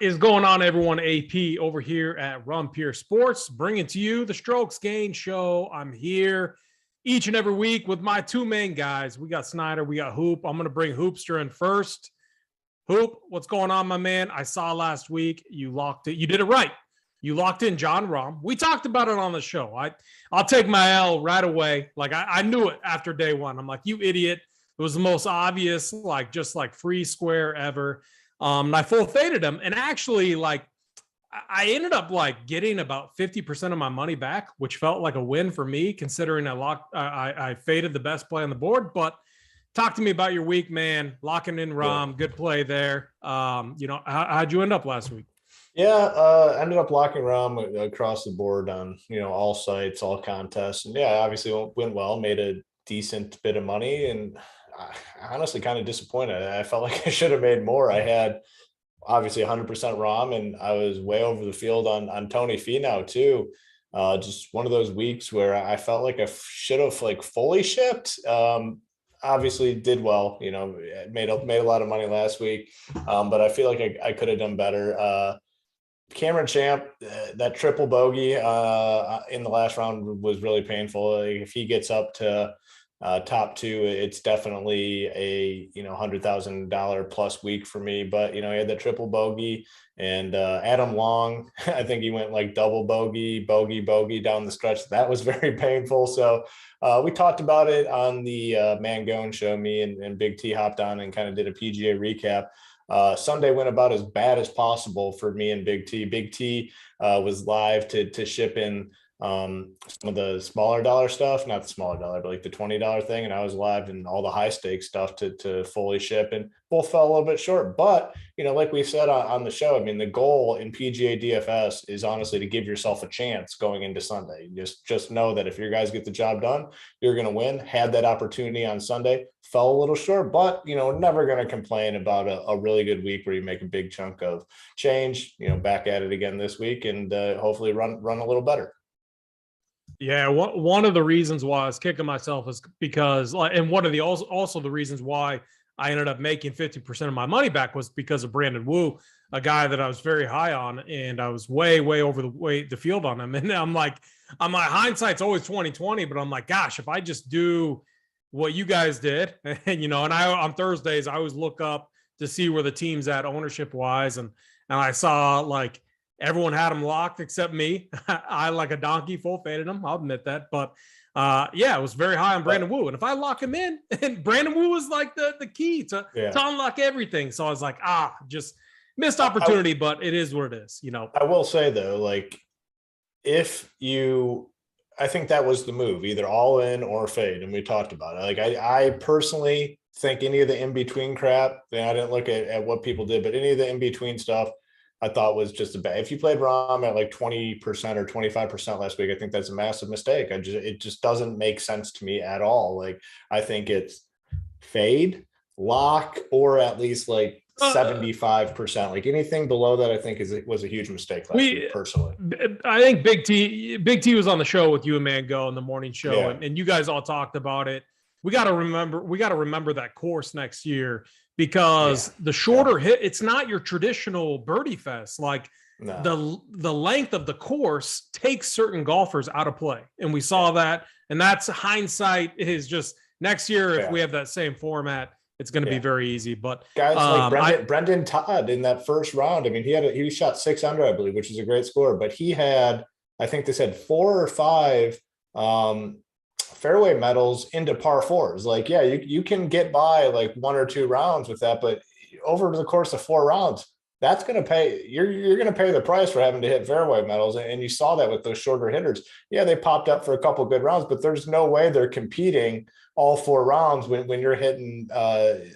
is going on, everyone? AP over here at Rum Pure Sports, bringing to you the Strokes Gain Show. I'm here each and every week with my two main guys. We got Snyder, we got Hoop. I'm going to bring Hoopster in first. Hoop, what's going on, my man? I saw last week you locked it. You did it right. You locked in John Rahm. We talked about it on the show. I'll take my L right away. Like I knew it after day one. I'm like, you idiot. It was the most obvious, just free square ever. And I full faded him. And actually, I ended up getting about 50% of my money back, which felt like a win for me, considering I faded the best play on the board. But talk to me about your week, man. Locking in Rahm, good play there. How'd you end up last week? Yeah, ended up locking Rahm across the board on, all sites, all contests. And yeah, obviously went well, made a decent bit of money. And I honestly kind of disappointed. I felt like I should have made more. I had obviously 100% Rahm, and I was way over the field on Tony Finau too. Just one of those weeks where I felt like I should have fully shipped. Obviously did well, made a lot of money last week. But I feel like I could have done better. Cameron Champ, that triple bogey in the last round was really painful. If he gets up to top two, it's definitely a $100,000 plus week for me. But he had the triple bogey, and Adam Long, I think he went double bogey down the stretch. That was very painful. So we talked about it on the Mangone show. Me and Big T hopped on and kind of did a PGA recap. Sunday went about as bad as possible for me and Big T. Big T was live to ship in some of the smaller dollar stuff, not the smaller dollar, but the $20 thing. And I was live in all the high stakes stuff to fully ship, and both fell a little bit short. But, like we said on the show, I mean, the goal in PGA DFS is honestly to give yourself a chance going into Sunday. Just know that if your guys get the job done, you're going to win. Had that opportunity on Sunday, fell a little short, but, never going to complain about a really good week where you make a big chunk of change, back at it again this week, and hopefully run a little better. Yeah, one of the reasons why I was kicking myself is because, and one of the also the reasons why I ended up making 50% of my money back was because of Brandon Wu, a guy that I was very high on, and I was way over the field on him. And I'm like, hindsight's always 2020, but I'm like, gosh, if I just do what you guys did, and I on Thursdays I always look up to see where the team's at ownership wise, and I saw everyone had them locked except me. I like a donkey full faded them. I'll admit that. But it was very high on Brandon Wu. And if I lock him in, and Brandon Wu was the key to unlock everything. So I was like, just missed opportunity, but it is what it is, I will say though, I think that was the move, either all in or fade. And we talked about it. I personally think any of the in-between crap, I didn't look at what people did, but any of the in-between stuff, I thought was just a bad. If you played Rahm at 20% or 25% last week, I think that's a massive mistake. It just doesn't make sense to me at all. I think it's fade, lock, or at least 75%. Anything below that, I think was a huge mistake last week, personally. I think Big T was on the show with you and Mango on the morning show, and you guys all talked about it. We got to remember that course next year, because the shorter hit, it's not your traditional birdie fest. The length of the course takes certain golfers out of play. And we saw that. And that's hindsight is just next year. If we have that same format, it's going to be very easy. But guys Brendan Todd in that first round, I mean, he shot 6 under, I believe, which is a great score, but he had, I think they said 4 or 5, fairway medals into par fours. You can get by 1 or 2 rounds with that, but over the course of 4 rounds, that's going to pay. You're going to pay the price for having to hit fairway medals. And you saw that with those shorter hitters. Yeah, they popped up for a couple good rounds, but there's no way they're competing all 4 rounds when you're hitting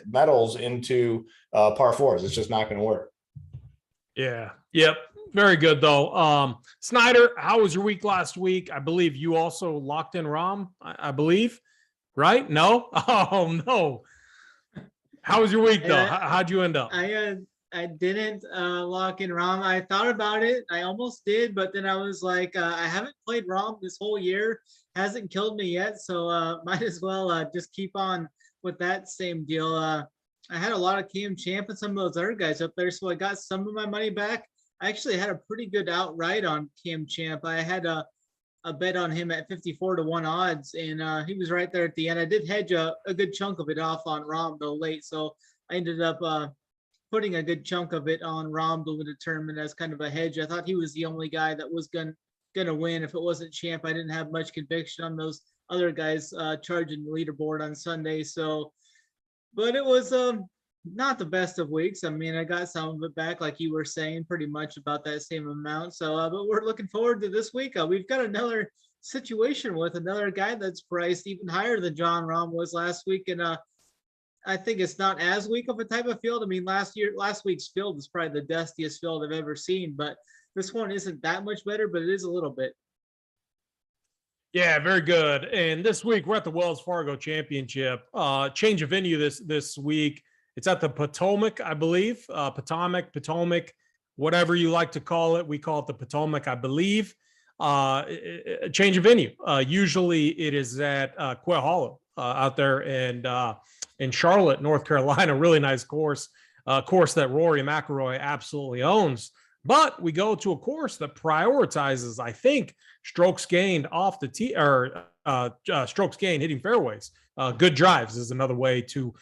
medals into par fours. It's just not going to work. Yeah. Yep. Very good, though. Snyder, how was your week last week? I believe you also locked in Rahm, I believe, right? No? Oh, no. How was your week, though? How'd you end up? I didn't lock in Rahm. I thought about it. I almost did, but then I was like, I haven't played Rahm this whole year. Hasn't killed me yet, so might as well just keep on with that same deal. I had a lot of KM Champ and some of those other guys up there, so I got some of my money back. I actually had a pretty good outright on KM Champ. I had a bet on him at 54-1 odds, and he was right there at the end. I did hedge a good chunk of it off on Rom though late, so I ended up putting a good chunk of it on Rom to determine as kind of a hedge. I thought he was the only guy that was gonna win. If it wasn't Champ, I didn't have much conviction on those other guys charging the leaderboard on Sunday. So, but it was not the best of weeks. I mean, I got some of it back, like you were saying, pretty much about that same amount. So, but we're looking forward to this week. We've got another situation with another guy that's priced even higher than John Rahm was last week, and I think it's not as weak of a type of field. I mean, last week's field is probably the dustiest field I've ever seen, but this one isn't that much better, but it is a little bit. Yeah, very good. And this week we're at the Wells Fargo Championship. Change of venue this week. It's at the Potomac, I believe. Potomac, whatever you like to call it. We call it the Potomac, I believe. Change of venue. Usually it is at Quail Hollow out there in Charlotte, North Carolina. Really nice course. Course that Rory McIlroy absolutely owns. But we go to a course that prioritizes, I think, strokes gained off the tee, or strokes gained hitting fairways. Good drives is another way to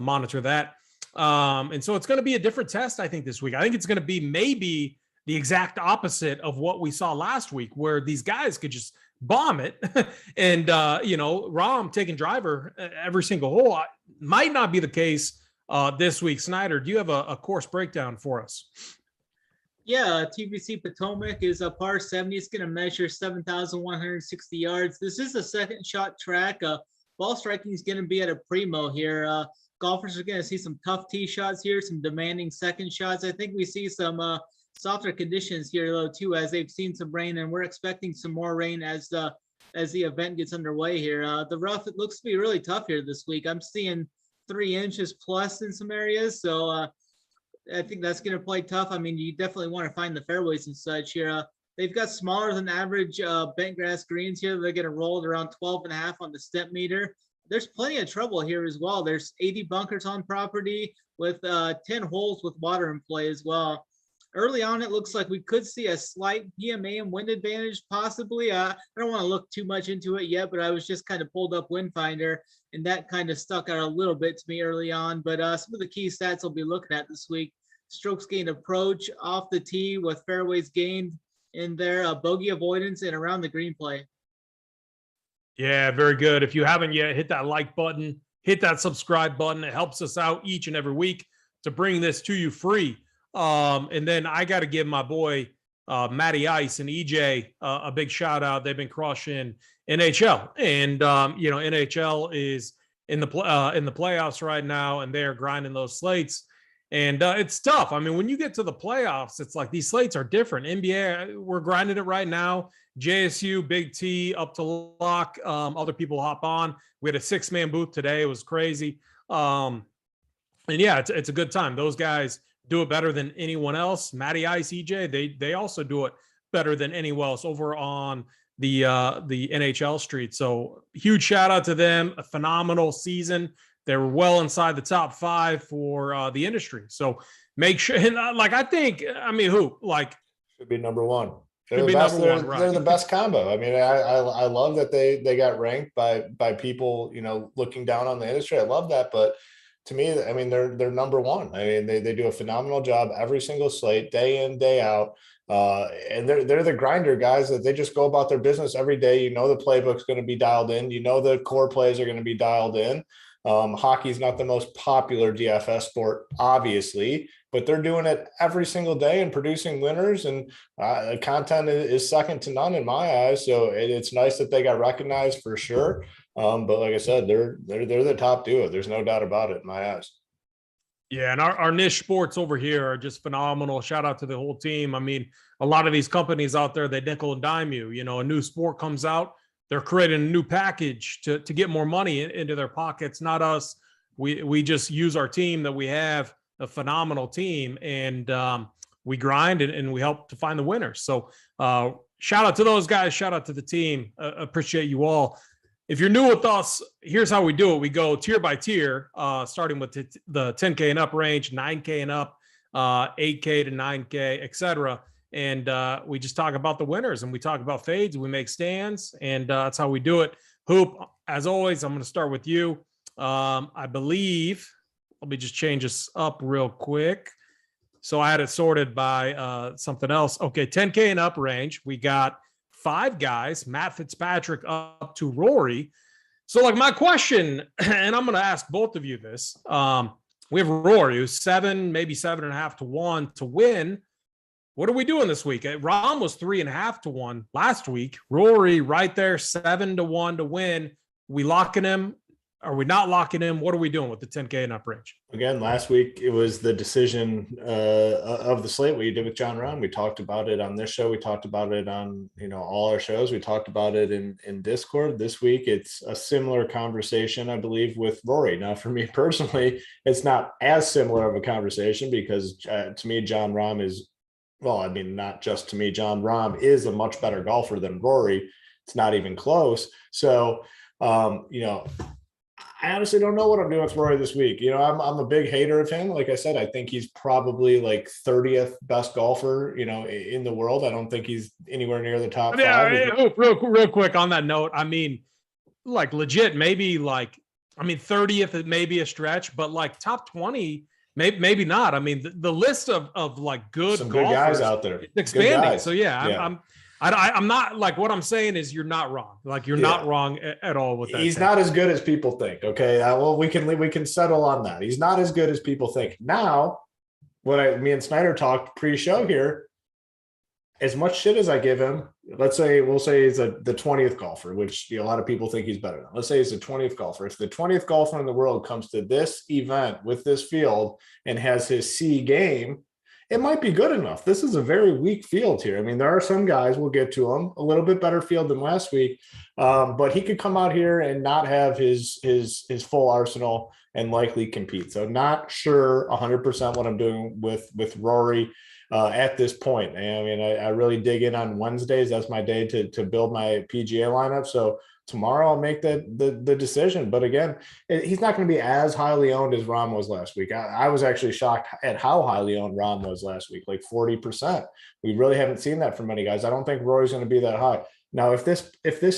monitor that. And so it's going to be a different test, I think, this week. I think it's going to be maybe the exact opposite of what we saw last week, where these guys could just bomb it. And, Rahm taking driver every single hole might not be the case this week. Snyder, do you have a course breakdown for us? Yeah, TBC Potomac is a par 70. It's going to measure 7,160 yards. This is a second shot track. Ball striking is going to be at a primo here. Golfers are going to see some tough tee shots here, some demanding second shots. I think we see some softer conditions here, though, too, as they've seen some rain, and we're expecting some more rain as the event gets underway here. The rough, it looks to be really tough here this week. I'm seeing 3 inches plus in some areas, so I think that's going to play tough. I mean, you definitely want to find the fairways and such here. They've got smaller than average bent grass greens here. They're going to roll at around 12.5 on the step meter. There's plenty of trouble here as well. There's 80 bunkers on property with 10 holes with water in play as well. Early on, it looks like we could see a slight PMA and wind advantage possibly. I don't want to look too much into it yet, but I was just kind of pulled up Wind Finder, and that kind of stuck out a little bit to me early on. But some of the key stats I'll be looking at this week: strokes gained approach off the tee with fairways gained in there, bogey avoidance, and around the green play. Yeah, very good. If you haven't yet, hit that like button, hit that subscribe button. It helps us out each and every week to bring this to you free. And then I got to give my boy Matty Ice and EJ a big shout out. They've been crushing NHL, and NHL is in the playoffs right now, and they're grinding those slates. And it's tough. I mean, when you get to the playoffs, it's like these slates are different. NBA, we're grinding it right now. JSU, Big T, up to lock. Other people hop on. We had a 6-man booth today. It was crazy. And yeah, it's a good time. Those guys do it better than anyone else. Matty Ice, EJ, they also do it better than anyone else over on the NHL street. So huge shout out to them. A phenomenal season. They were well inside the top 5 for the industry. So make sure, and should be number 1. They're Should the be best. number one, right. They're the best combo. I mean, I love that they got ranked by people, looking down on the industry. I love that, but to me, I mean, they're number 1. I mean, they do a phenomenal job every single slate, day in, day out. And they're the grinder guys that they just go about their business every day. The playbook's going to be dialed in. The core plays are going to be dialed in. Hockey is not the most popular DFS sport, obviously, but they're doing it every single day and producing winners, and content is second to none in my eyes. So it's nice that they got recognized for sure. But like I said, they're the top duo. There's no doubt about it in my eyes. Yeah, and our niche sports over here are just phenomenal. Shout out to the whole team. I mean, a lot of these companies out there, they nickel and dime you. A new sport comes out, they're creating a new package to get more money into their pockets. Not us. We just use our team that we have, a phenomenal team, and we grind and we help to find the winners. So shout out to those guys. Shout out to the team. Appreciate you all. if you're new with us, here's how we do it. We go tier by tier, starting with the 10K and up range, 9K and up, 8K to 9K, etc. And we just talk about the winners, and we talk about fades. We make stands, and that's how we do it. Hoop, as always, I'm going to start with you. I believe, let me just change this up real quick. So I had it sorted by something else. Okay, 10K and up range. We got 5 guys, Matt Fitzpatrick up to Rory. So, like, my question, and I'm going to ask both of you this. We have Rory, who's 7, maybe 7.5 to 1 to win. What are we doing this week? Rahm was 3.5 to 1 last week. Rory right there, 7 to 1 to win. We locking him? Are we not locking him? What are we doing with the 10K and up range? Again, last week it was the decision of the slate what you did with John Rahm. We talked about it on this show. We talked about it on all our shows. We talked about it in Discord. This week it's a similar conversation, I believe, with Rory. Now, for me personally, it's not as similar of a conversation because to me, John Rahm is, well, I mean, not just to me, John Rahm is a much better golfer than Rory. It's not even close. So, I honestly don't know what I'm doing with Rory this week. I'm a big hater of him. Like I said, I think he's probably like 30th best golfer, in the world. I don't think he's anywhere near the top 5. Yeah, real quick on that note. I mean, like legit, maybe 30th it may be a stretch, but like top 20, maybe not. I mean, the list of like good some good guys out there, expanding. So yeah. I'm not, like, what I'm saying is you're not wrong. Like, you're not wrong at all with that. He's not as good as people think. Okay. Well, we can settle on that. He's not as good as people think. Now, me and Snyder talked pre-show here, as much shit as I give him, we'll say he's the 20th golfer, which a lot of people think he's better than. Let's say he's the 20th golfer. If the 20th golfer in the world comes to this event with this field and has his C game, it might be good enough. This is a very weak field here. I mean, there are some guys, we'll get to them, a little bit better field than last week, but he could come out here and not have his full arsenal and likely compete. So not sure 100% what I'm doing with Rory at this point. I mean, I really dig in on Wednesdays. That's my day to build my PGA lineup. So tomorrow I'll make the decision. But again, he's not going to be as highly owned as Rahm was last week. I was actually shocked at how highly owned Rahm was last week, like 40%. We really haven't seen that from many guys. I don't think Rory's going to be that high. Now, if this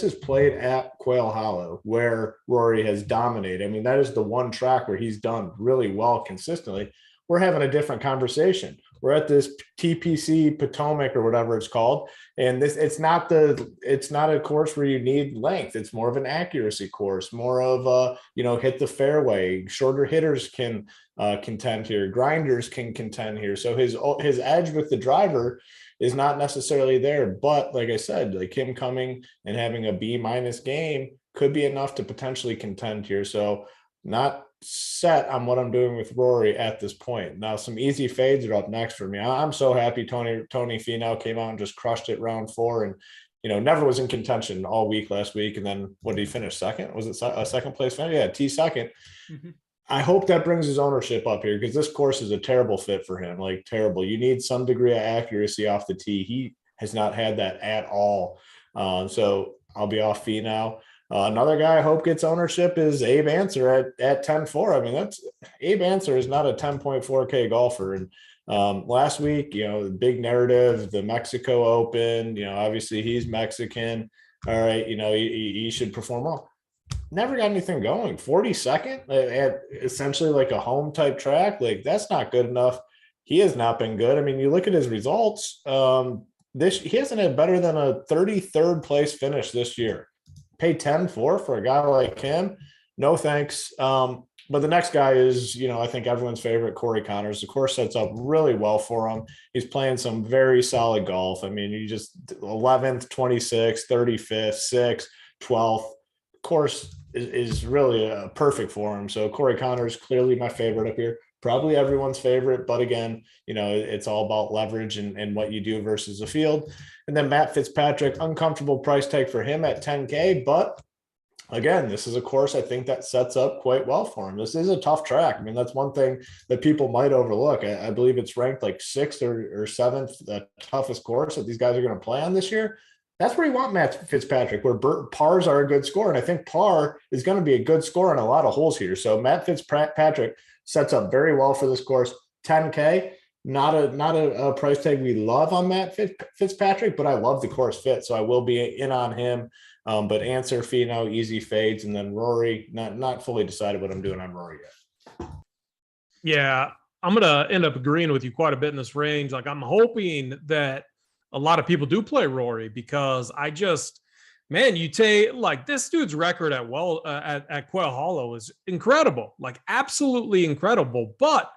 is played at Quail Hollow, where Rory has dominated, I mean, that is the one track where he's done really well consistently. We're having a different conversation. We're at this TPC Potomac or whatever it's called. And it's not a course where you need length. It's more of an accuracy course, more of hit the fairway. Shorter hitters can contend here. Grinders can contend here. So his edge with the driver is not necessarily there. But like I said, like him coming and having a B- game could be enough to potentially contend here. So not set on what I'm doing with Rory at this point. Now, some easy fades are up next for me. I'm so happy Tony Finau came out and just crushed it round 4 and, never was in contention all week last week. And then what did he finish? Second? Was it a second place finish? Yeah, T2. Mm-hmm. I hope that brings his ownership up here because this course is a terrible fit for him, like terrible. You need some degree of accuracy off the tee. He has not had that at all. So I'll be off Finau. Another guy I hope gets ownership is Abe Answer at 10-4. I mean, Abe Answer is not a 10.4K golfer. And last week, the big narrative, the Mexico Open, obviously he's Mexican. All right, he should perform well. Never got anything going. 42nd at essentially like a home type track. Like, that's not good enough. He has not been good. I mean, you look at his results. He hasn't had better than a 33rd place finish this year. Pay 10-4 for a guy like him? No thanks. But the next guy is, I think everyone's favorite, Corey Connors. The course sets up really well for him. He's playing some very solid golf. I mean, you just 11th, 26th, 35th, 6th, 12th. Course is really perfect for him. So Corey Connors, clearly my favorite up here. Probably everyone's favorite, but again, it's all about leverage and what you do versus the field. And then Matt Fitzpatrick, uncomfortable price tag for him at 10K, but again, this is a course I think that sets up quite well for him. This is a tough track. I mean, that's one thing that people might overlook. I believe it's ranked like 6th or 7th, the toughest course that these guys are going to play on this year. That's where you want Matt Fitzpatrick, where pars are a good score. And I think par is going to be a good score on a lot of holes here. So Matt Fitzpatrick sets up very well for this course. 10K, not a price tag we love on Matt Fitzpatrick, but I love the course fit. So I will be in on him. But Answer, Finau, easy fades. And then Rory, not fully decided what I'm doing on Rory yet. Yeah, I'm going to end up agreeing with you quite a bit in this range. Like, I'm hoping that a lot of people do play Rory, because you take, like, this dude's record at Quail Hollow is incredible, like absolutely incredible. But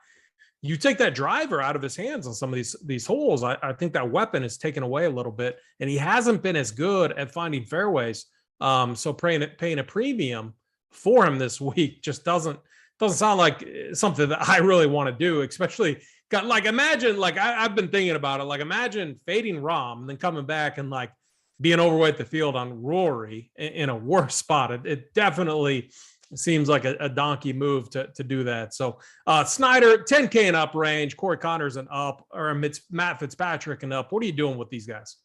you take that driver out of his hands on some of these holes, I think that weapon is taken away a little bit, and he hasn't been as good at finding fairways. So paying a premium for him this week just doesn't sound like something that I really want to do, especially like, imagine, like, I've been thinking about it. Like, imagine fading Rahm and then coming back and like being overweight the field on Rory in a worse spot. It definitely seems like a donkey move to do that. So Snyder, 10K and up range, Corey Connors and up, or Matt Fitzpatrick and up. What are you doing with these guys?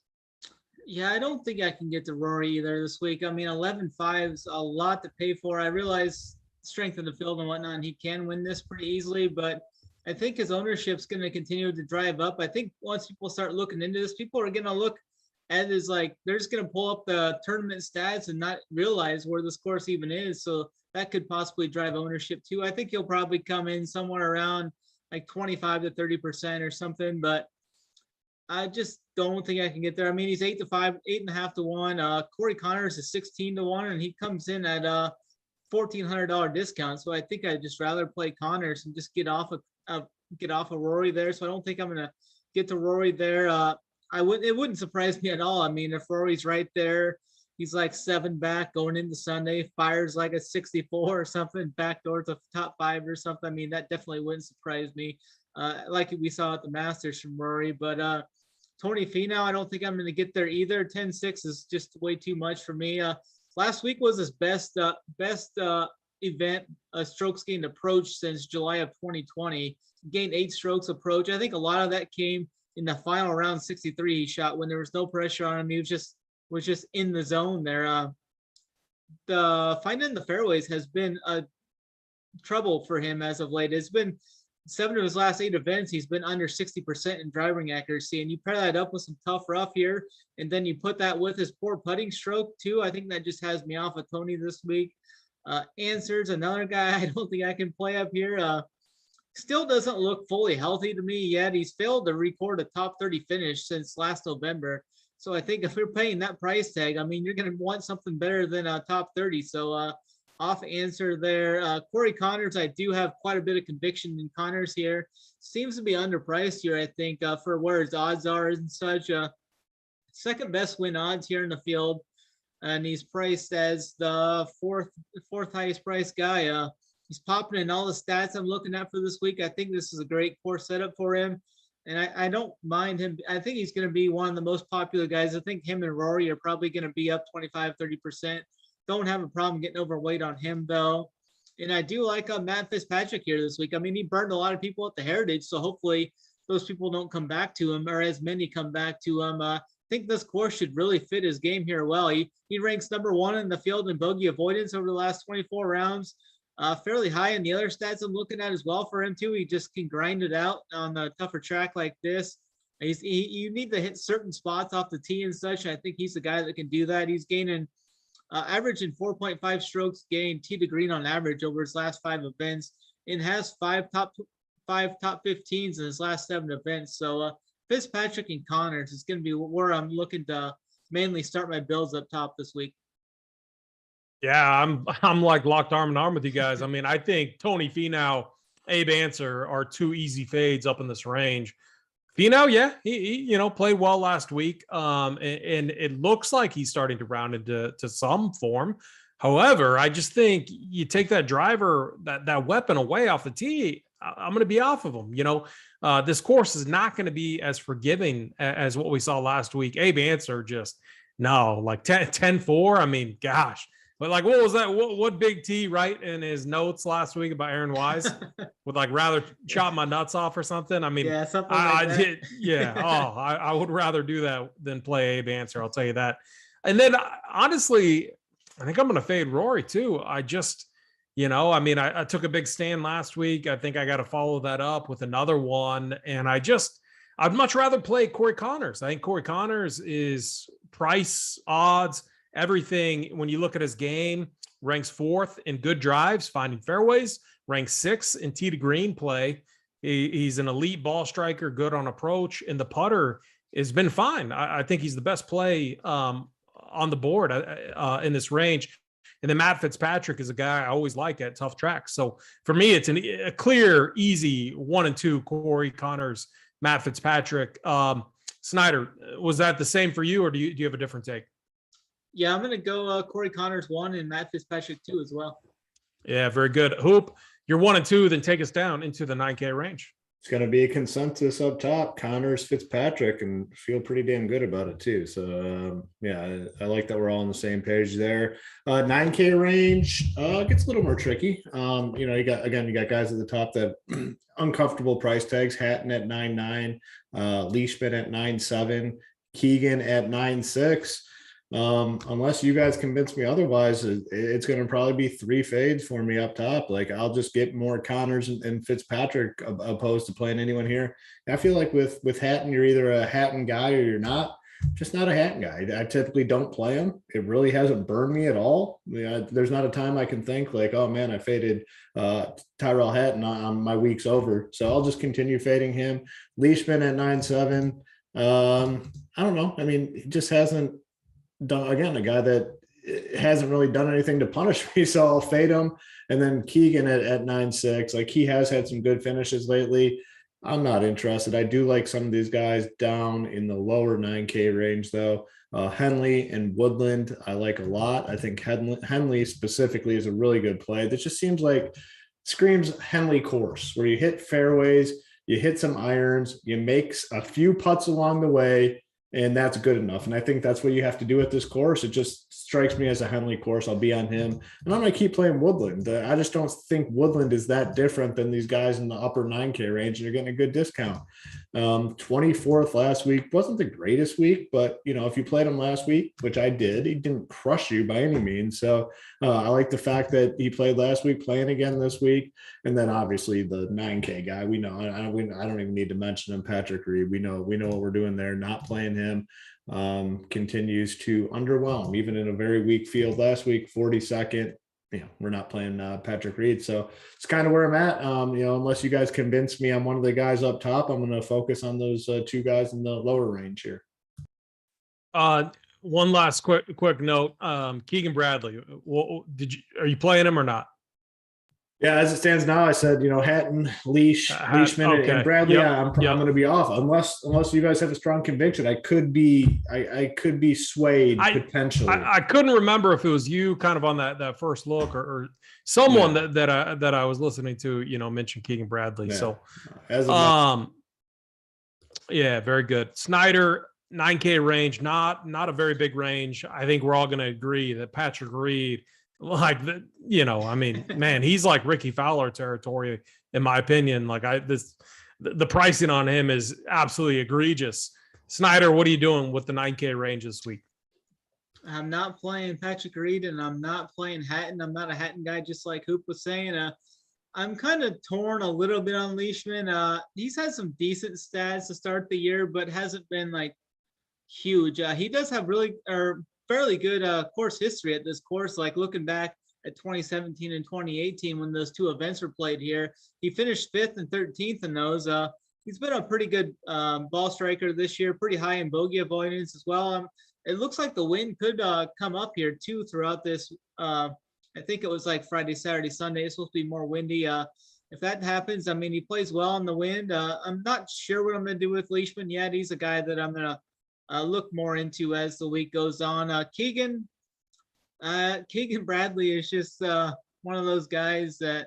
Yeah, I don't think I can get to Rory either this week. I mean, 11.5 is a lot to pay for. I realize strength of the field and whatnot, and he can win this pretty easily, but I think his ownership's going to continue to drive up. I think once people start looking into this, people are going to look at it as like, they're just going to pull up the tournament stats and not realize where this course even is. So that could possibly drive ownership too. I think he'll probably come in somewhere around like 25 to 30% or something, but I just don't think I can get there. I mean, he's 8.5 to 1. Corey Connors is 16 to 1, and he comes in at $1,400 discount. So I think I'd just rather play Connors and just get off of Rory there. So I don't think I'm gonna get to Rory there. It wouldn't surprise me at all. I mean, if Rory's right there, he's like 7 back going into Sunday, fires like a 64 or something, back door to top 5 or something. I mean, that definitely wouldn't surprise me. Like we saw at the Masters from Rory, but Tony Finau, I don't think I'm going to get there either. 10-6 is just way too much for me. Last week was his best event, strokes gained approach since July of 2020. Gained 8 strokes approach. I think a lot of that came in the final round 63 he shot when there was no pressure on him. He was just in the zone there. The finding the fairways has been a trouble for him as of late. It's been 7 of his last 8 events, he's been under 60% in driving accuracy. And you pair that up with some tough rough here, and then you put that with his poor putting stroke too. I think that just has me off of Tony this week. Answers, another guy I don't think I can play up here. Still doesn't look fully healthy to me yet. He's failed to record a top 30 finish since last November. So I think if you're paying that price tag, I mean, you're going to want something better than a top 30. So off Answer there. Corey Connors, I do have quite a bit of conviction in Connors here. Seems to be underpriced here, I think, for where his odds are and such. Second best win odds here in the field, and he's priced as the fourth highest priced guy. He's popping in all the stats I'm looking at for this week. I think this is a great course setup for him, and I don't mind him. I think he's going to be one of the most popular guys. I think him and Rory are probably going to be up 25-30%. Don't have a problem getting overweight on him, though. And I do like Matt Fitzpatrick here this week. I mean, he burned a lot of people at the Heritage, so hopefully those people don't come back to him, or as many come back to him. I think this course should really fit his game here well. He ranks number 1 in the field in bogey avoidance over the last 24 rounds. Fairly high in the other stats I'm looking at as well for him, too. He just can grind it out on a tougher track like this. You need to hit certain spots off the tee and such. I think he's the guy that can do that. He's gaining averaging 4.5 strokes gained tee to green on average over his last 5 events, and has 5 top 15s in his last 7 events. So Fitzpatrick and Connors is going to be where I'm looking to mainly start my builds up top this week. Yeah, I'm like locked arm in arm with you guys. I mean, I think Tony Finau, Abe Answer are 2 easy fades up in this range. Finau, yeah, he played well last week, and it looks like he's starting to round into some form. However, I just think you take that driver, that weapon away off the tee, I'm going to be off of him. This course is not going to be as forgiving as what we saw last week. Abe Answer just, no, like 10-4. I mean, gosh, But like, what was that? What Big T write in his notes last week about Aaron Wise? Would like rather chop my nuts off or something? I mean, Yeah, something I like that. did. Yeah. Oh, I would rather do that than play Abe Answer. I'll tell you that. And then honestly, I think I'm going to fade Rory too. I just, I mean, I took a big stand last week. I think I got to follow that up with another one. And I'd much rather play Corey Connors. I think Corey Connors is price, odds, everything. When you look at his game, ranks 4th in good drives, finding fairways, ranks 6th in tee to green play. He's an elite ball striker, good on approach, and the putter has been fine. I think he's the best play on the board in this range. And then Matt Fitzpatrick is a guy I always like at tough tracks. So for me, it's a clear, easy 1 and 2, Corey Connors, Matt Fitzpatrick. Snyder, was that the same for you, or do you have a different take? Yeah, I'm going to go Corey Connors 1 and Matt Fitzpatrick 2 as well. Yeah, very good. Hoop, you're 1 and 2, then take us down into the 9K range. It's going to be a consensus up top, Connors, Fitzpatrick, and feel pretty damn good about it too. So yeah, I like that we're all on the same page there. 9K range gets a little more tricky. You got guys at the top that uncomfortable price tags. Hatton at 9.9, Leishman at 9.7, Keegan at 9.6. Unless you guys convince me otherwise, it's going to probably be 3 fades for me up top. Like, I'll just get more Connors and Fitzpatrick opposed to playing anyone here. I feel like with Hatton, you're either a Hatton guy or you're not. Just not a Hatton guy. I typically don't play him. It really hasn't burned me at all. There's not a time I can think like, oh man, I faded Tyrell Hatton on my week's over. So I'll just continue fading him. Leishman at 9.7. I don't know. I mean, he just hasn't done, again, a guy that hasn't really done anything to punish me, so I'll fade him. And then Keegan at 9.6, like, he has had some good finishes lately. I'm not interested. I do like some of these guys down in the lower 9K range though. Henley and Woodland I like a lot. I think Henley specifically is a really good play. That just seems like screams Henley course, where you hit fairways, you hit some irons, you make a few putts along the way, and that's good enough. And I think that's what you have to do at this course. It just strikes me as a Henley course. I'll be on him. And I'm going to keep playing Woodland. I just don't think Woodland is that different than these guys in the upper 9K range. And you're getting a good discount. 24th last week wasn't the greatest week, but if you played him last week, which I did, he didn't crush you by any means. So I like the fact that he played last week, playing again this week. And then obviously the 9K guy, we know, I don't even need to mention him, Patrick Reed. We know what we're doing there. Not playing him continues to underwhelm, even in a very weak field last week. 42nd. We're not playing Patrick Reed. So it's kind of where I'm at. Unless you guys convince me I'm one of the guys up top, I'm going to focus on those 2 guys in the lower range here. One last quick note. Keegan Bradley, are you playing him or not? Yeah, as it stands now, I said, Hatton, Leishman, okay, and Bradley. Yep, I'm going to be off unless you guys have a strong conviction. I could be swayed potentially. I couldn't remember if it was you kind of on that first look or someone that I was listening to, mention Keegan Bradley. Yeah. So, yeah, very good. Snyder, 9K range, not a very big range. I think we're all going to agree that Patrick Reed, like, I mean, man, he's like Ricky Fowler territory, in my opinion. Like, the pricing on him is absolutely egregious. Snyder, what are you doing with the 9K range this week? I'm not playing Patrick Reed, and I'm not playing Hatton. I'm not a Hatton guy, just like Hoop was saying. I'm kind of torn a little bit on Leishman. He's had some decent stats to start the year, but hasn't been like huge. He does have fairly good course history at this course. Like, looking back at 2017 and 2018 when those 2 events were played here, he finished 5th and 13th in those. He's been a pretty good ball striker this year, pretty high in bogey avoidance as well. It looks like the wind could come up here too throughout this. I think it was like Friday, Saturday, Sunday. It's supposed to be more windy. If that happens, I mean, he plays well in the wind. I'm not sure what I'm going to do with Leishman yet. He's a guy that I'm going to look more into as the week goes on. Keegan Bradley is just one of those guys that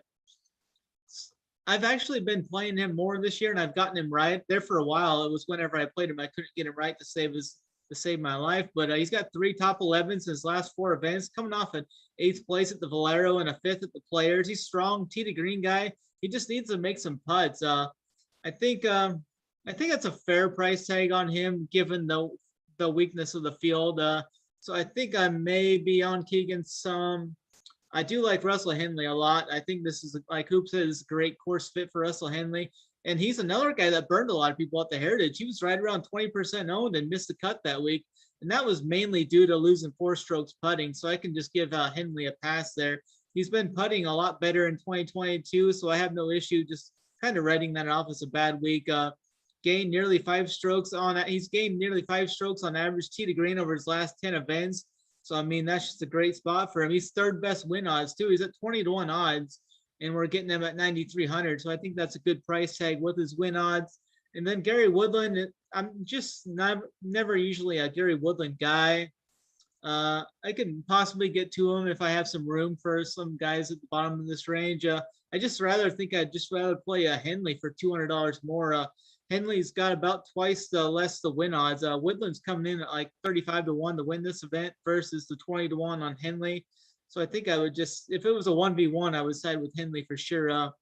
I've actually been playing him more this year, and I've gotten him right there for a while. It was whenever I played him, I couldn't get him right to save his to save my life. But he's got 3 top 11s in his last 4 events, coming off an 8th place at the Valero and a 5th at the Players. He's strong, tee to green guy. He just needs to make some putts. I think that's a fair price tag on him given the weakness of the field. So I think I may be on Keegan some. I do like Russell Henley a lot. I think this is, like Hoop said, is a great course fit for Russell Henley. And he's another guy that burned a lot of people at the Heritage. He was right around 20% owned and missed the cut that week. And that was mainly due to losing 4 strokes putting. So I can just give Henley a pass there. He's been putting a lot better in 2022, so I have no issue just kind of writing that off as a bad week. Gained nearly 5 strokes on it. He's gained nearly 5 strokes on average tee to green over his last 10 events. So, I mean, that's just a great spot for him. He's 3rd best win odds, too. He's at 20-1 odds, and we're getting him at 9,300. So I think that's a good price tag with his win odds. And then Gary Woodland, I'm just never usually a Gary Woodland guy. I can possibly get to him if I have some room for some guys at the bottom of this range. I'd just rather play a Henley for $200 more. Henley's got about twice the less the win odds. Woodland's coming in at like 35-1 to win this event versus the 20-1 on Henley. So I think I would just, if it was a 1v1, I would side with Henley for sure.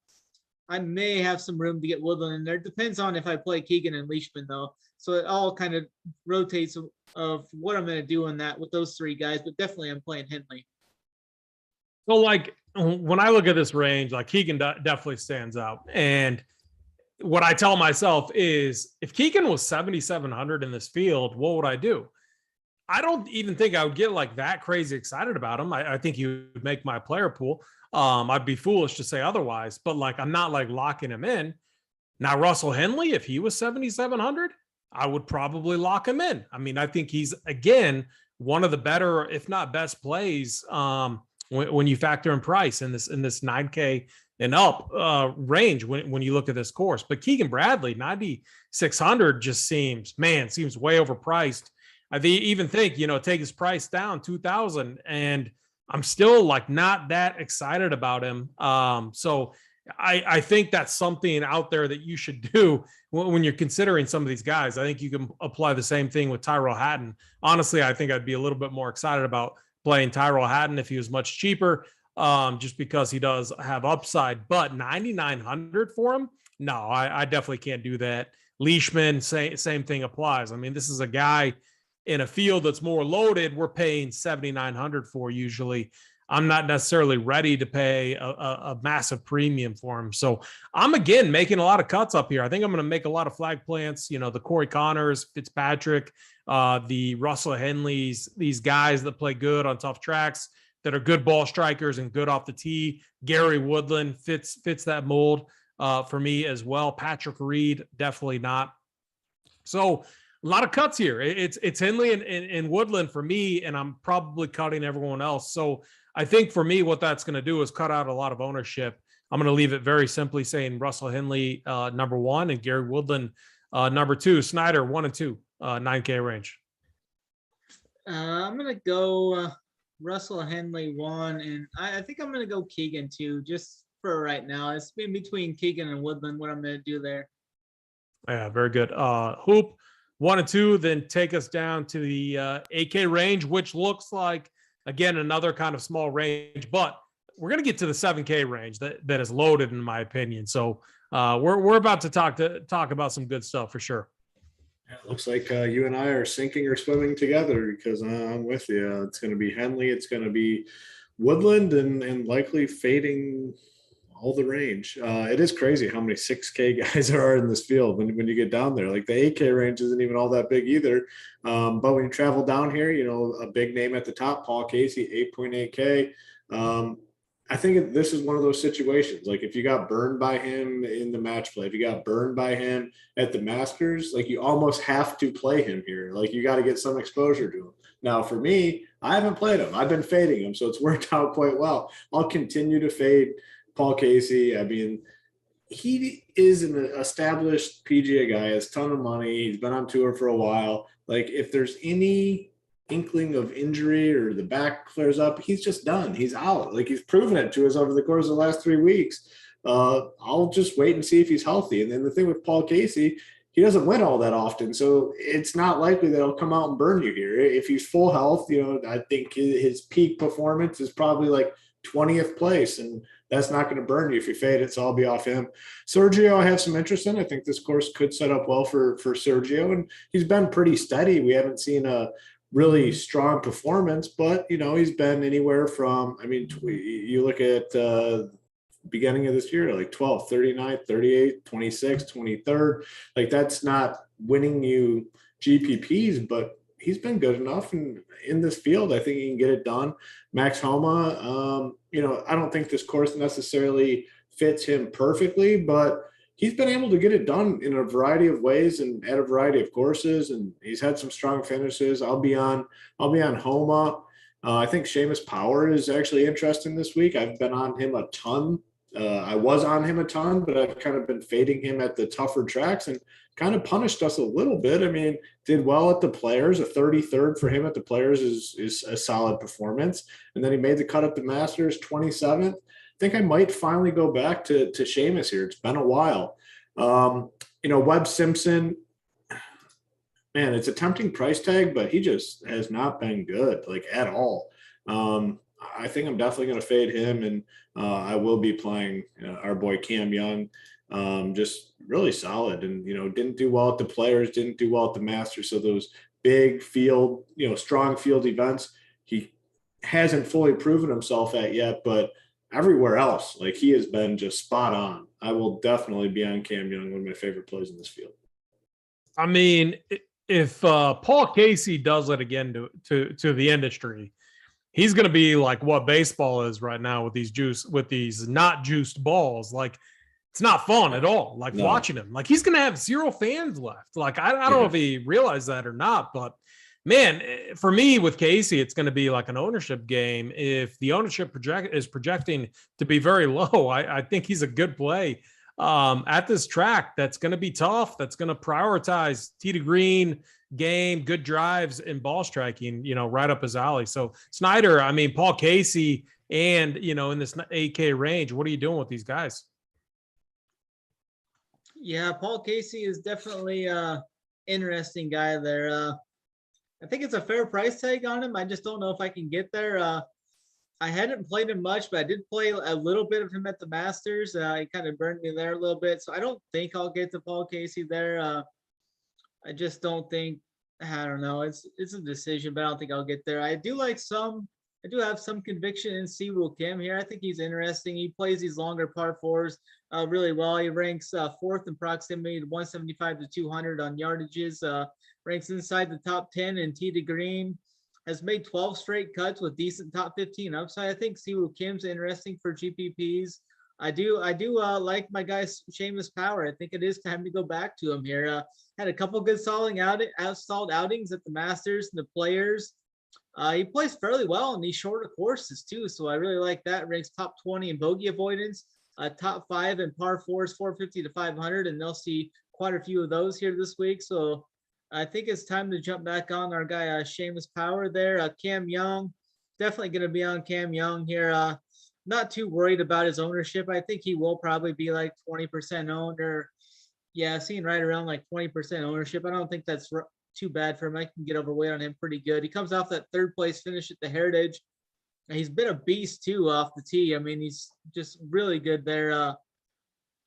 I may have some room to get Woodland in there. Depends on if I play Keegan and Leishman though. So it all kind of rotates of what I'm going to do in that with those 3 guys, but definitely I'm playing Henley. So like when I look at this range, like Keegan definitely stands out. And what I tell myself is if Keegan was 7,700 in this field, what would I do? I don't even think I would get like that crazy excited about him. I think he would make my player pool. I'd be foolish to say otherwise, but like, I'm not like locking him in. Now, Russell Henley, if he was 7,700, I would probably lock him in. I mean, I think he's, again, one of the better, if not best plays when you factor in price in this 9K and up range when you look at this course. But Keegan Bradley, 9,600 just seems way overpriced. I even think, take his price down 2,000 and I'm still like not that excited about him. So I think that's something out there that you should do when you're considering some of these guys. I think you can apply the same thing with Tyrell Hatton. Honestly, I think I'd be a little bit more excited about playing Tyrell Hatton if he was much cheaper. Just because he does have upside, but 9,900 for him? No, I definitely can't do that. Leishman, same thing applies. I mean, this is a guy in a field that's more loaded. We're paying 7,900 for usually. I'm not necessarily ready to pay a massive premium for him. So I'm, again, making a lot of cuts up here. I think I'm going to make a lot of flag plants, the Corey Connors, Fitzpatrick, the Russell Henleys, these guys that play good on tough tracks, that are good ball strikers and good off the tee. Gary Woodland fits that mold for me as well. Patrick Reed, definitely not. So a lot of cuts here. It's Henley and Woodland for me, and I'm probably cutting everyone else. So I think for me, what that's going to do is cut out a lot of ownership. I'm going to leave it very simply saying Russell Henley number 1 and Gary Woodland number 2. Snyder 1 and 2, 9K range. I'm going to go Russell Henley 1, and I think I'm going to go Keegan 2 just for right now. It's in between Keegan and Woodland what I'm going to do there. Yeah, very good. Hoop 1 and 2, then take us down to the 8K range, which looks like, again, another kind of small range, but we're going to get to the 7K range that is loaded in my opinion. So we're about to talk about some good stuff for sure. It looks like you and I are sinking or swimming together because I'm with you. It's going to be Henley. It's going to be Woodland and likely fading all the range. It is crazy how many 6K guys there are in this field when you get down there. Like the 8K range isn't even all that big either. But when you travel down here, a big name at the top, Paul Casey, 8.8K. I think this is one of those situations. Like if you got burned by him in the match play, if you got burned by him at the Masters, like you almost have to play him here. Like you got to get some exposure to him. Now for me, I haven't played him. I've been fading him. So it's worked out quite well. I'll continue to fade Paul Casey. I mean, he is an established PGA guy, has a ton of money. He's been on tour for a while. Like if there's any inkling of injury or the back flares up, he's just done. He's out. Like he's proven it to us over the course of the last 3 weeks. I'll just wait and see if he's healthy. And then the thing with Paul Casey, he doesn't win all that often. So it's not likely that he'll come out and burn you here. If he's full health, I think his peak performance is probably like 20th place, and that's not going to burn you if you fade it. So I'll be off him. Sergio, I have some interest in. I think this course could set up well for Sergio, and he's been pretty steady. We haven't seen a really strong performance, but he's been anywhere from, you look at beginning of this year, like 12th, 39th, 38th, 26th, 23rd. Like, that's not winning you GPPs, but he's been good enough. And in this field, I think he can get it done. Max Homa, I don't think this course necessarily fits him perfectly, but he's been able to get it done in a variety of ways and at a variety of courses. And he's had some strong finishes. I'll be on Homa. I think Seamus Power is actually interesting this week. I've been on him a ton. I was on him a ton, but I've kind of been fading him at the tougher tracks and kind of punished us a little bit. Did well at the Players. A 33rd for him at the Players is a solid performance. And then he made the cut at the Masters, 27th. I think I might finally go back to Seamus here. It's been a while. Webb Simpson, man, it's a tempting price tag, but he just has not been good, like, at all. I think I'm definitely going to fade him, and I will be playing our boy Cam Young. Just really solid, and didn't do well at the Players, didn't do well at the Masters. So those big field, strong field events, he hasn't fully proven himself at yet, but everywhere else, like, he has been just spot on. I will definitely be on Cam Young, one of my favorite plays in this field. If Paul Casey does it again to the industry, he's going to be like what baseball is right now with these not juiced balls. Like, it's not fun at all. Like, no. Watching him, like, he's going to have zero fans left. Like, I don't know if he realized that or not, but man, for me with Casey, it's going to be like an ownership game. If the ownership is projecting to be very low, I think he's a good play at this track. That's going to be tough. That's going to prioritize tee to green game, good drives, and ball striking, right up his alley. So Snyder, Paul Casey, and, in this 8K range, what are you doing with these guys? Yeah, Paul Casey is definitely a interesting guy there. I think it's a fair price tag on him. I just don't know if I can get there. I hadn't played him much, but I did play a little bit of him at the Masters. He kind of burned me there a little bit. So I don't think I'll get to Paul Casey there. I just don't think, I don't know. It's a decision, but I don't think I'll get there. I do have some conviction in Siwoo Kim here. I think he's interesting. He plays these longer par fours really well. He ranks fourth in proximity to 175 to 200 on yardages. Ranks inside the top 10 in tee to green. Has made 12 straight cuts with decent top 15 upside. I think Siwoo Kim's interesting for GPPs. I do like my guy Seamus Power. I think it is time to go back to him here. Had a couple good solid outings at the Masters and the Players. He plays fairly well in these shorter courses too, so I really like that. Ranks top 20 in bogey avoidance, top 5 in par fours, 450 to 500, and they'll see quite a few of those here this week. So I think it's time to jump back on our guy Seamus Power there. Cam Young, definitely going to be on Cam Young here. Not too worried about his ownership. I think he will probably be like 20% owned, or seeing right around like 20% ownership. I don't think that's too bad for him. I can get overweight on him pretty good. He comes off that third place finish at the Heritage. He's been a beast too off the tee. He's just really good there.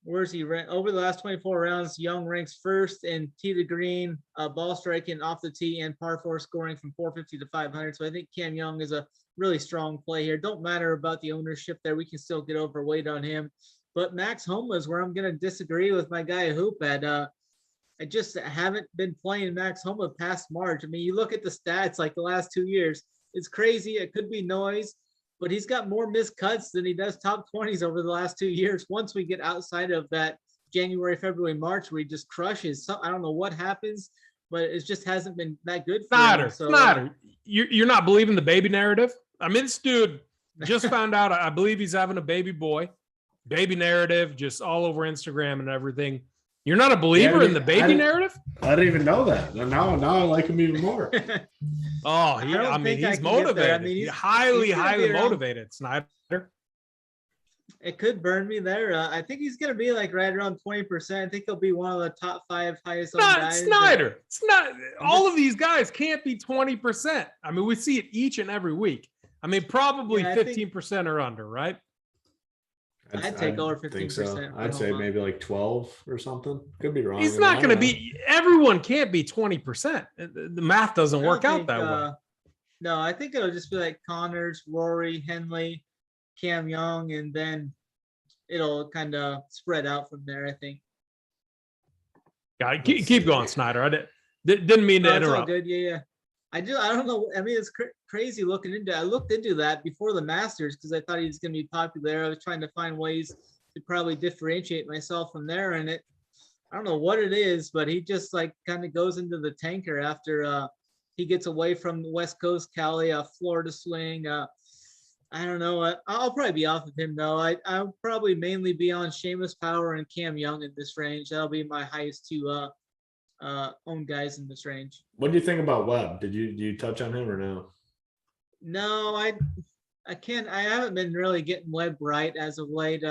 Where's he ranked? Over the last 24 rounds, Young ranks first in tee to green, ball striking off the tee, and par 4 scoring from 450 to 500. So I think Cam Young is a really strong play here. Don't matter about the ownership there. We can still get overweight on him. But Max Homa is where I'm going to disagree with my guy Hoop at. I just haven't been playing Max Homa past March. You look at the stats like the last 2 years. It's crazy. It could be noise, but he's got more missed cuts than he does top 20s over the last 2 years. Once we get outside of that January, February, March, where he just crushes. I don't know what happens, but it just hasn't been that good for him. So, you're not believing the baby narrative? This dude just found out, I believe he's having a baby boy. Baby narrative, just all over Instagram and everything. You're not a believer in the baby narrative? I didn't even know that. Now I like him even more. Oh, he's motivated. He's highly motivated, Snyder. It could burn me there. I think he's going to be like right around 20%. I think he'll be one of the top 5 highest owned guys. Snyder. It's not all of these guys can't be 20%. I mean, we see it each and every week. I mean, probably 15% or under, right? I'd take over 15%. So. I'd say maybe like 12 or something. Could be wrong. He's not going to be. Everyone can't be 20%. The math doesn't work out that way. No, I think it'll just be like Connors, Rory, Henley, Cam Young, and then it'll kind of spread out from there, I think. Keep going, Snyder. I didn't mean to interrupt. All good. Yeah. I don't know. I mean, it's crazy looking into. I looked into that before the Masters because I thought he was going to be popular. I was trying to find ways to probably differentiate myself from there, and I don't know what it is, but he just like kind of goes into the tanker after he gets away from the West Coast, Cali, Florida swing. I don't know. I'll probably be off of him though. I'll probably mainly be on Seamus Power and Cam Young in this range. That'll be my highest 2 own guys in this range. What do you think about Webb? Did you touch on him or no? No, I can't. I haven't been really getting Webb right as of late.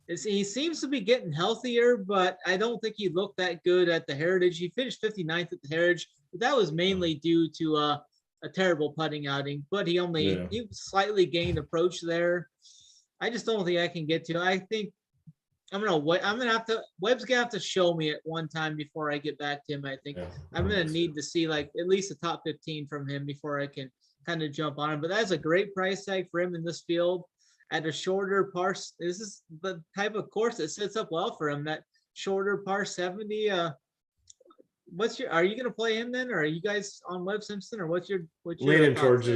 He seems to be getting healthier, but I don't think he looked that good at the Heritage. He finished 59th at the Heritage, but that was mainly due to a terrible putting outing. But he slightly gained approach there. I just don't think I can get to. I think Webb's gonna have to show me at one time before I get back to him. I think I'm gonna need to see like at least a top 15 from him before I can kind of jump on him. But that's a great price tag for him in this field at a shorter par. This is the type of course that sets up well for him. That shorter par 70. Are you gonna play him then, or are you guys on Webb Simpson, or what's your leaning towards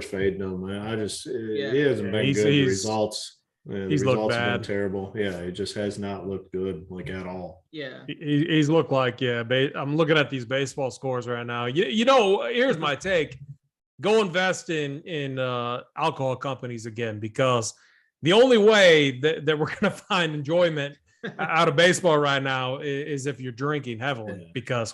fade? No, man. He hasn't been good. The results. Yeah, he's looked bad. Been terrible. Yeah, it just has not looked good, like at all. Yeah, he's looked like I'm looking at these baseball scores right now. You know, here's my take: go invest in alcohol companies again, because the only way that we're going to find enjoyment out of baseball right now is if you're drinking heavily, because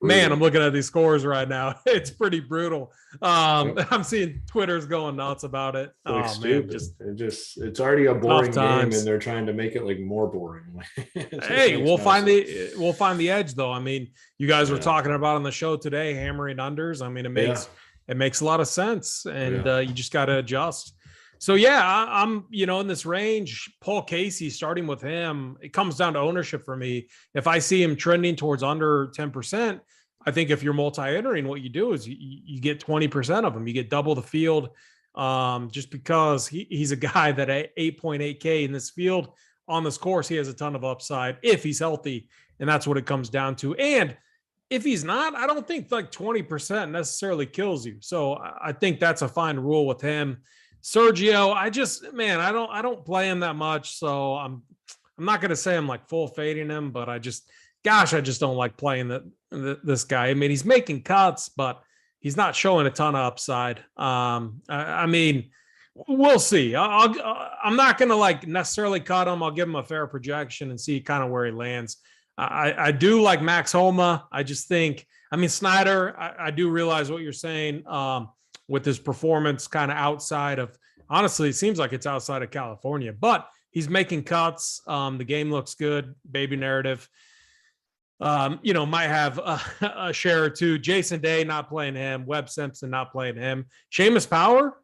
man, I'm looking at these scores right now. It's pretty brutal. I'm seeing Twitter's going nuts about it. Like man, it's already a boring game, and they're trying to make it like more boring. Hey, we'll find the edge though. I mean, you guys were talking about on the show today, hammering unders. I mean, it makes a lot of sense, and you just got to adjust. So I'm in this range. Paul Casey, starting with him, it comes down to ownership for me. If I see him trending towards under 10%, I think if you're multi-entering, what you do is you get 20% of them. You get double the field, just because he's a guy that at 8.8K in this field on this course, he has a ton of upside if he's healthy, and that's what it comes down to. And if he's not, I don't think like 20% necessarily kills you. So I think that's a fine rule with him. Sergio, I don't play him that much, so I'm not going to say I'm like full fading him, but I just don't like playing this guy. I mean, he's making cuts, but he's not showing a ton of upside. I mean, we'll see. I'm not going to like necessarily cut him. I'll give him a fair projection and see kind of where he lands. I do like Max Homa. I just think, Snyder, I do realize what you're saying. With his performance kind of outside of, honestly, it seems like it's outside of California, but he's making cuts. The game looks good. Baby narrative, might have a share or two. Jason Day, not playing him. Webb Simpson, not playing him. Seamus Power,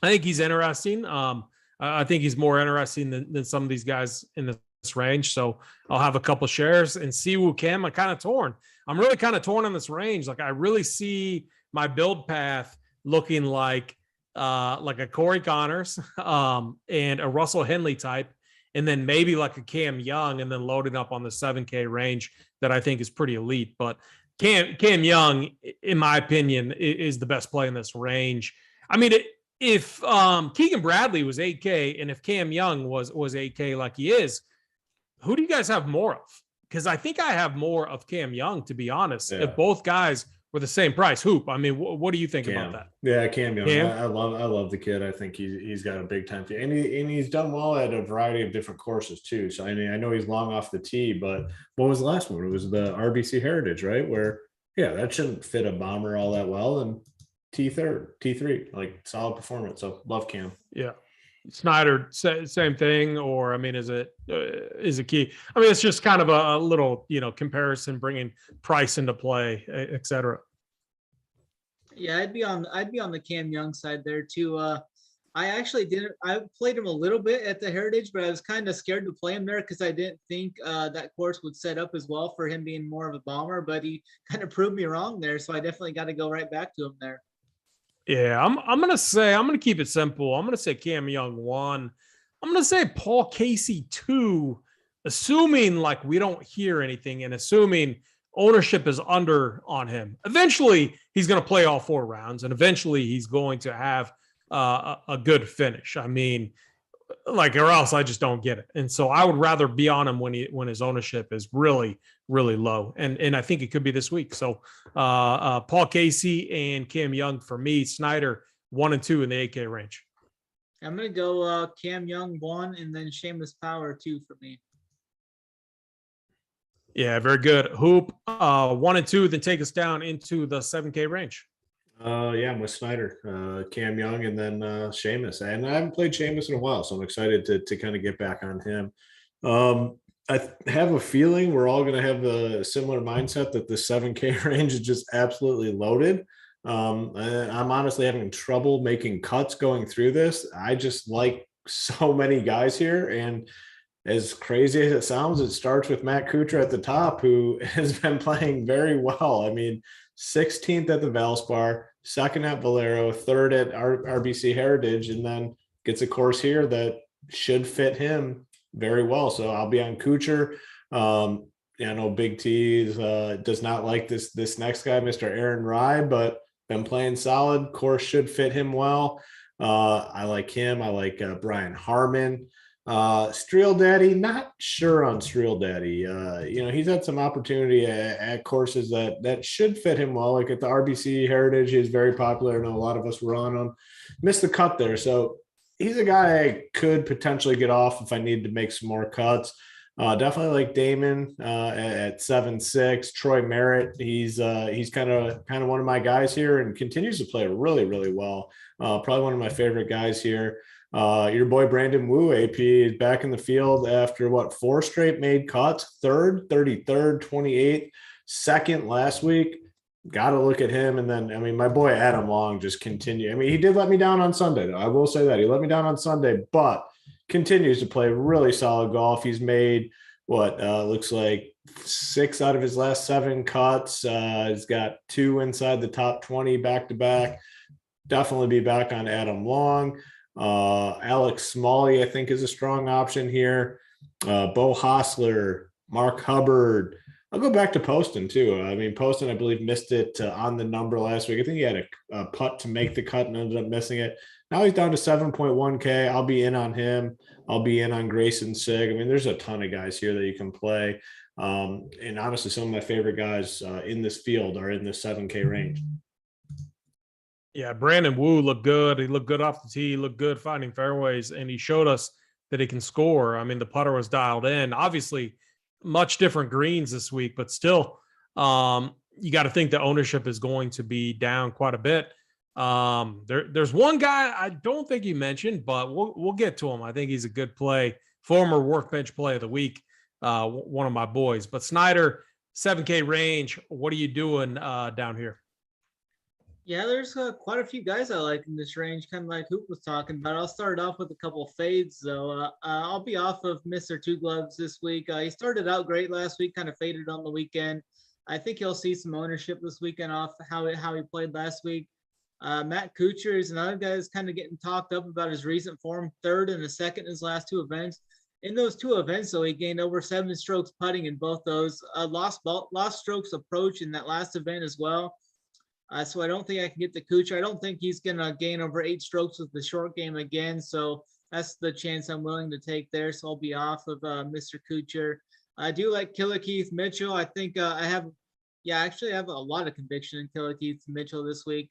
I think he's interesting. I think he's more interesting than some of these guys in this range. So I'll have a couple shares. And Siwoo Kim, I'm kind of torn. I'm really kind of torn on this range. Like I really see my build path looking like a Corey Connors and a Russell Henley type, and then maybe like a Cam Young, and then loading up on the 7K range that I think is pretty elite. But Cam Young, in my opinion, is the best play in this range. I mean, if Keegan Bradley was 8K and if Cam Young was 8K like he is, who do you guys have more of? Because I think I have more of Cam Young, to be honest. If both guys were the same price. Hoop, I mean, what do you think about that? Yeah, Cam Young. I love the kid. I think he's got a big time, and he's done well at a variety of different courses too. So I know he's long off the tee, but what was the last one? It was the RBC Heritage, right? Where that shouldn't fit a bomber all that well, and T3, like solid performance. So love Cam. Yeah. Snyder, same thing, or I mean, is it key? I mean, it's just kind of a little, comparison, bringing price into play, et cetera. Yeah, I'd be on the Cam Young side there too. I actually didn't. I played him a little bit at the Heritage, but I was kind of scared to play him there because I didn't think that course would set up as well for him being more of a bomber. But he kind of proved me wrong there, so I definitely got to go right back to him there. Yeah, I'm gonna keep it simple. I'm gonna say Cam Young 1. I'm gonna say Paul Casey 2, assuming like we don't hear anything and assuming ownership is under on him. Eventually, he's gonna play all 4 rounds, and eventually he's going to have a good finish. I mean, like, or else I just don't get it. And so I would rather be on him when his ownership is really, really low. And I think it could be this week. So Paul Casey and Cam Young for me. Snyder 1 and 2 in the 8K range. I'm gonna go Cam Young 1 and then Seamus Power 2 for me. Yeah, very good. Hoop 1 and 2, then take us down into the 7K range. Yeah, I'm with Snyder, Cam Young, and then Seamus. And I haven't played Seamus in a while, so I'm excited to kind of get back on him. I have a feeling we're all going to have a similar mindset that the 7K range is just absolutely loaded. I'm honestly having trouble making cuts going through this. I just like so many guys here, and as crazy as it sounds, it starts with Matt Kuchar at the top, who has been playing very well. I mean, 16th at the Valspar, 2nd at Valero, 3rd at RBC Heritage, and then gets a course here that should fit him very well. So I'll be on Kuchar. I know Big T does not like this next guy, Mr. Aaron Rye, but been playing solid. Course should fit him well. I like him. I like Brian Harmon. Streel Daddy, not sure on Streel Daddy. He's had some opportunity at courses that should fit him well. Like at the RBC Heritage, he's very popular. I know a lot of us were on him. Missed the cut there. So he's a guy I could potentially get off if I needed to make some more cuts. Definitely like Damon at 7-6. Troy Merritt, he's kind of one of my guys here and continues to play really, really well. Probably one of my favorite guys here. Your boy Brandon Wu, AP, is back in the field after 4 straight made cuts, 3rd, 33rd, 28th, 2nd last week. Got to look at him. And then, I mean, my boy Adam Long just continued. I mean, he did let me down on Sunday, though. I will say that. He let me down on Sunday, but continues to play really solid golf. He's made looks like 6 out of his last 7 cuts. He's got 2 inside the top 20 back-to-back. Definitely be back on Adam Long. Alex Smalley, I think, is a strong option here. Bo Hostler, Mark Hubbard. I'll go back to Poston too. I mean, Poston, I believe, missed it on the number last week. I think he had a putt to make the cut and ended up missing it. Now he's down to 7.1K. I'll be in on him. I'll be in on Grayson Sigg. I mean, there's a ton of guys here that you can play. And honestly, some of my favorite guys in this field are in the 7K range. Yeah, Brandon Wu looked good. He looked good off the tee. He looked good finding fairways, and he showed us that he can score. I mean, the putter was dialed in. Obviously, much different greens this week, but still, you got to think the ownership is going to be down quite a bit. There's one guy I don't think you mentioned, but we'll get to him. I think he's a good play, former workbench play of the week, one of my boys. But Snyder, 7K range, what are you doing down here? Yeah, there's quite a few guys I like in this range, kind of like Hoop was talking about. I'll start off with a couple of fades, though. I'll be off of Mr. Two Gloves this week. He started out great last week, kind of faded on the weekend. I think he'll see some ownership this weekend off how he played last week. Matt Kuchar is another guy that's kind of getting talked up about his recent form, 3rd and 2nd in his last 2 events. In those 2 events, though, he gained over 7 strokes putting in both those. Lost strokes approach in that last event as well. So I don't think I can get the Kuchar. I don't think he's going to gain over 8 strokes with the short game again. So that's the chance I'm willing to take there. So I'll be off of Mr. Kuchar. I do like Killer Keith Mitchell. I think I have a lot of conviction in Killer Keith Mitchell this week.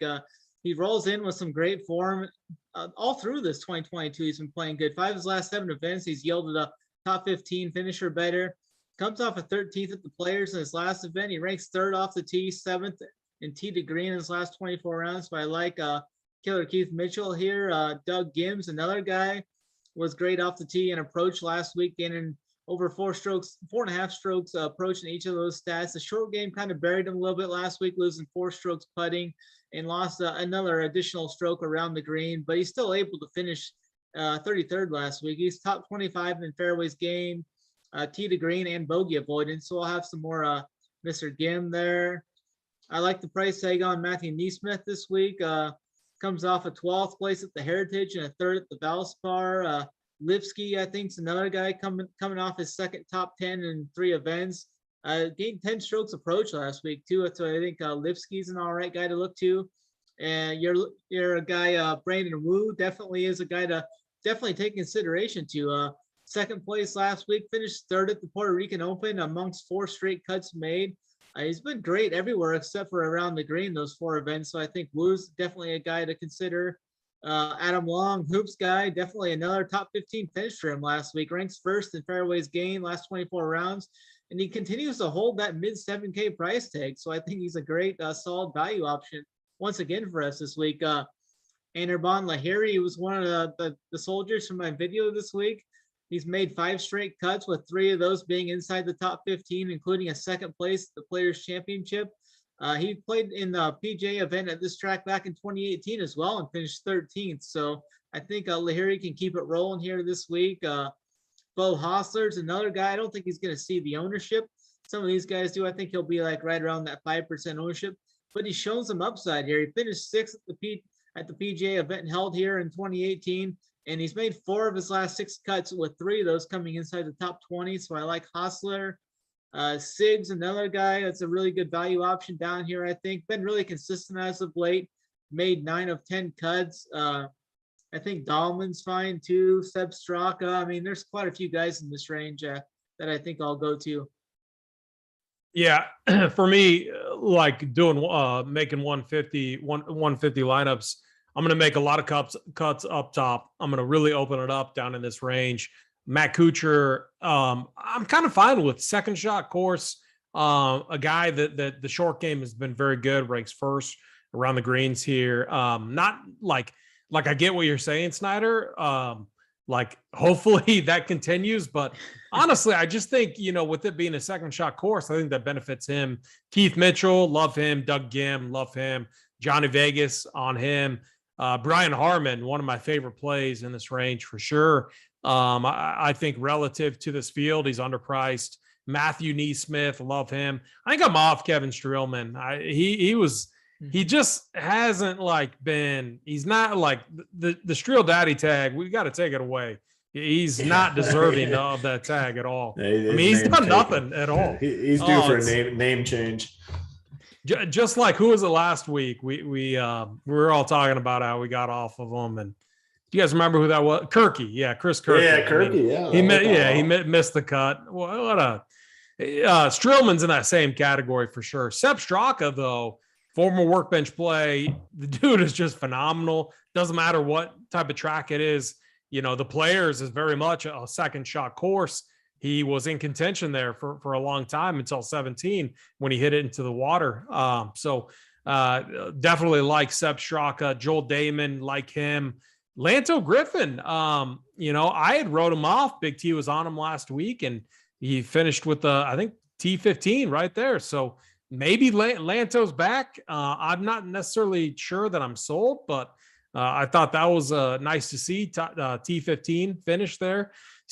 He rolls in with some great form all through this 2022. He's been playing good. 5 of his last 7 events, he's yielded a top 15 finisher better. Comes off a 13th at the Players in his last event. He ranks 3rd off the tee, 7th in tee to green in his last 24 rounds. But I like Killer Keith Mitchell here. Doug Gims, another guy was great off the tee and approach last week, gaining over 4.5 strokes approach in each of those stats. The short game kind of buried him a little bit last week, losing 4 strokes putting and lost another additional stroke around the green, but he's still able to finish 33rd last week. He's top 25 in fairways gained, tee to green, and bogey avoidance. So we'll have some more Mr. Gim there. I like the price tag on Matthew Neesmith this week. Comes off a 12th place at the Heritage and a 3rd at the Valspar. Lipsky, I think, is another guy coming off his second top 10 in 3 events. Gained 10 strokes approach last week too. So I think Lipsky's an all right guy to look to. And you're a guy, Brandon Wu definitely is a guy to definitely take consideration to. Second place last week, finished 3rd at the Puerto Rican Open amongst 4 straight cuts made. He's been great everywhere except for around the green, those 4 events. So I think Wu's definitely a guy to consider. Adam Long, hoops guy, definitely another top 15 finish for him last week. Ranks 1st in fairways gained last 24 rounds. And he continues to hold that mid 7K price tag. So I think he's a great solid value option once again for us this week. Anirban Lahiri was one of the soldiers from my video this week. He's made 5 straight cuts, with 3 of those being inside the top 15, including a 2nd place at the Players Championship. He played in the PGA event at this track back in 2018 as well and finished 13th. So I think Lahiri can keep it rolling here this week. Bo Hostler's another guy. I don't think he's going to see the ownership. Some of these guys do. I think he'll be like right around that 5% ownership, but he's shown some upside here. He finished 6th at the PGA event held here in 2018. And he's made 4 of his last 6 cuts, with 3 of those coming inside the top 20. So I like Hostler. Sig's another guy that's a really good value option down here, I think. Been really consistent as of late. Made 9 of 10 cuts. I think Dahlman's fine too. Seb Straka. I mean, there's quite a few guys in this range that I think I'll go to. Yeah, for me, like doing making 150 lineups, I'm going to make a lot of cuts up top. I'm going to really open it up down in this range. Matt Kuchar, I'm kind of fine with. Second shot course. A guy that the short game has been very good, ranks 1st around the greens here. Not like I get what you're saying, Snyder. Like hopefully that continues, but honestly, I just think, with it being a second shot course, I think that benefits him. Keith Mitchell, love him. Doug Gim, love him. Johnny Vegas on him. Brian Harmon, one of my favorite plays in this range for sure. I think relative to this field, he's underpriced. Matthew Neesmith, love him. I think I'm off Kevin Streelman. He just hasn't he's not like the Streel Daddy tag. We got to take it away. He's not deserving of that tag at all. He's done nothing at all. He's due for a name change. Just like, who was it last week? We were all talking about how we got off of him, and do you guys remember who that was? Kirky, yeah, Chris Kirky. Yeah, Kirky. He missed the cut. What Streelman's in that same category for sure. Seb Straka, though, former workbench play, the dude is just phenomenal. Doesn't matter what type of track it is. The Players is very much a second shot course. He was in contention there for a long time until 17 when he hit it into the water. So definitely like Seb Straka. Joel Damon, like him. Lanto Griffin, I had wrote him off. Big T was on him last week, and he finished with I think T15 right there. So maybe Lanto's back. I'm not necessarily sure that I'm sold, but I thought that was nice to see. T15 finish there.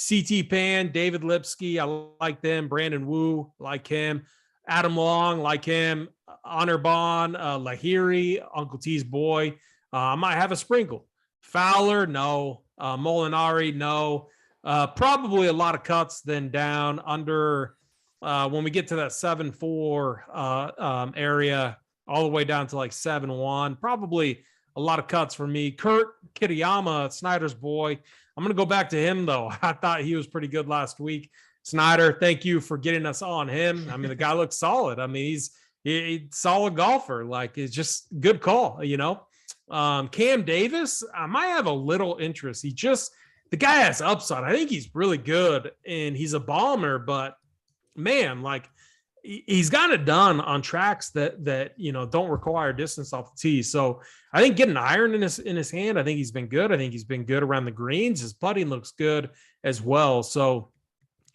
CT Pan, David Lipsky, I like them. Brandon Wu, like him. Adam Long, like him. Anirban, Lahiri, Uncle T's boy. I might have a sprinkle. Fowler, no. Molinari, no. Probably a lot of cuts then down under when we get to that 7-4 area, all the way down to like 7-1. Probably a lot of cuts for me. Kurt Kitayama, Snyder's boy. I'm going to go back to him, though. I thought he was pretty good last week. Snyder, thank you for getting us on him. I mean, the guy looks solid. I mean, he's solid golfer. Like, it's just good call, Cam Davis, I might have a little interest. The guy has upside. I think he's really good, and he's a bomber, but man, he's got it done on tracks that don't require distance off the tee. So I think getting iron in his hand, I think he's been good. I think he's been good around the greens. His putting looks good as well. So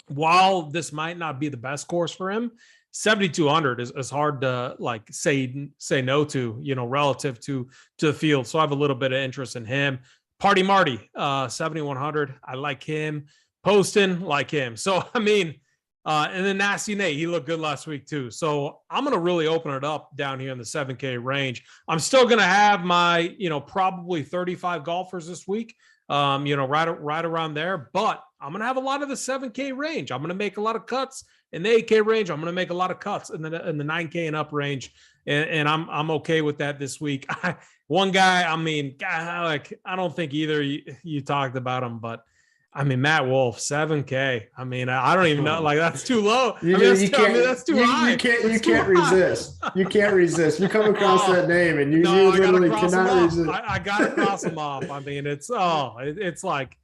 while this might not be the best course for him, 7,200 is hard to like say no to, relative to the field. So I have a little bit of interest in him. Party Marty, 7,100. I like him. Poston, like him. So I mean, and then Nasty Nate, he looked good last week too. So I'm going to really open it up down here in the 7K range. I'm still going to have my, probably 35 golfers this week, right around there. But I'm going to have a lot of the 7K range. I'm going to make a lot of cuts in the 8K range. I'm going to make a lot of cuts in the 9K and up range. And I'm okay with that this week. One guy, I mean, like, I don't think either you talked about him, but I mean, Matt Wolf, 7K. I mean, I don't even know. Like, that's too low. That's too high. You can't resist. You can't resist. You come across that name and you literally cannot resist. I got to cross him off. I mean, it's like,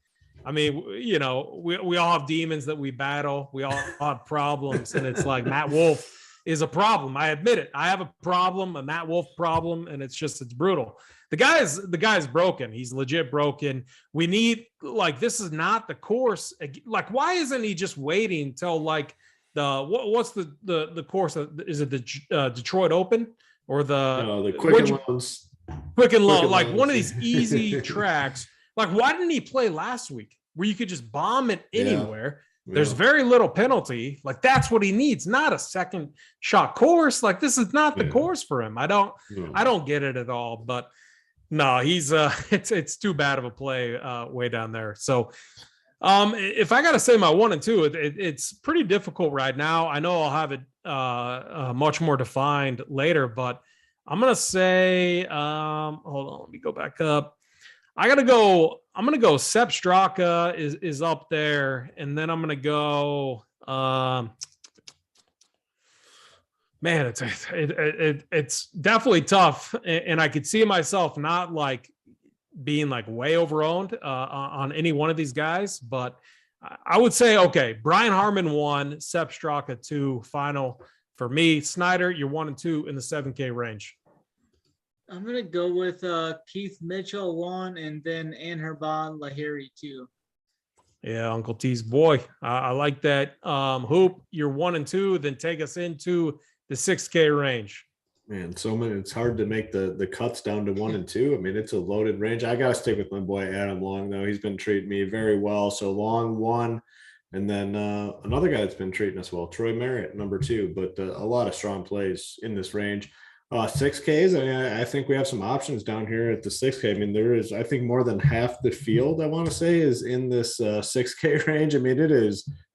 I mean, we all have demons that we battle. We all have problems. And it's like Matt Wolf is a problem. I admit it. I have a problem, a Matt Wolf problem, and it's brutal. The guy's broken. He's legit broken. We need, like, this is not the course. Like, why isn't he just waiting till like what's the course? Is it the Detroit Open or the Quicken Loans? Quicken Loan, like one of these easy tracks. Like, why didn't he play last week where you could just bomb it anywhere? Yeah. There's very little penalty. Like, that's what he needs, not a second shot course. Like, this is not the course for him. I don't get it at all. But no, he's it's too bad of a play way down there. So if I got to say my 1 and 2, it's pretty difficult right now. I know I'll have it much more defined later, but I'm going to say, hold on, let me go back up. I'm going to go Sepp Straka is up there. And then I'm going to go, man, it's definitely tough. And I could see myself not like being like way overowned on any one of these guys, but I would say, okay, Brian Harmon 1, Sepp Straka 2, final for me. Snyder, you're 1 and 2 in the 7K range. I'm going to go with Keith Mitchell 1 and then Anherbon Lahiri 2. Yeah, Uncle T's boy. I like that. Hoop, you're 1 and 2, then take us into the 6K range. Man, so many. It's hard to make the cuts down to 1 and 2. I mean, it's a loaded range. I got to stick with my boy Adam Long, though. He's been treating me very well. So Long 1, and then another guy that's been treating us well, Troy Merritt, number 2. But a lot of strong plays in this range. 6Ks, I think we have some options down here at the 6K. I mean, there is, I think, more than half the field, I want to say, is in this 6K range. I mean,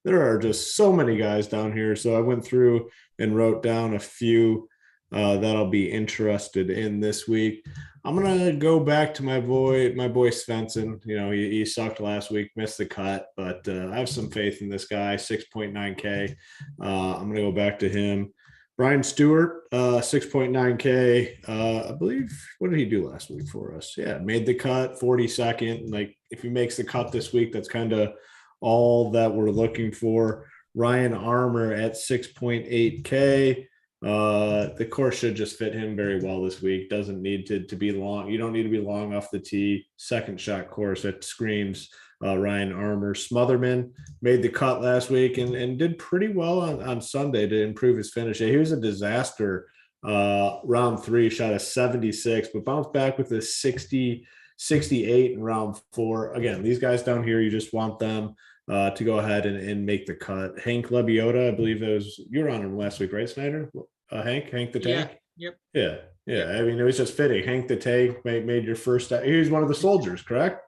there are just so many guys down here. So I went through and wrote down a few that I'll be interested in this week. I'm going to go back to my boy Svensson. He sucked last week, missed the cut, but I have some faith in this guy, 6.9K. I'm going to go back to him. Brian Stewart, 6.9K. I believe, what did he do last week for us? Yeah, made the cut, 42nd. Like, if he makes the cut this week, that's kind of all that we're looking for. Ryan Armour at 6.8K. The course should just fit him very well this week. Doesn't need to be long. You don't need to be long off the tee. Second shot course that screams Ryan Armour. Smotherman made the cut last week and did pretty well on Sunday to improve his finish. He was a disaster. Round 3, shot a 76, but bounced back with a 60, 68 in round 4. Again, these guys down here, you just want them to go ahead and make the cut. Hank Lebioda, I believe you were on him last week, right, Snyder? Hank the Tank? Yep. Yeah. I mean, it was just fitting. Hank the Tank made your first. He was one of the soldiers, correct?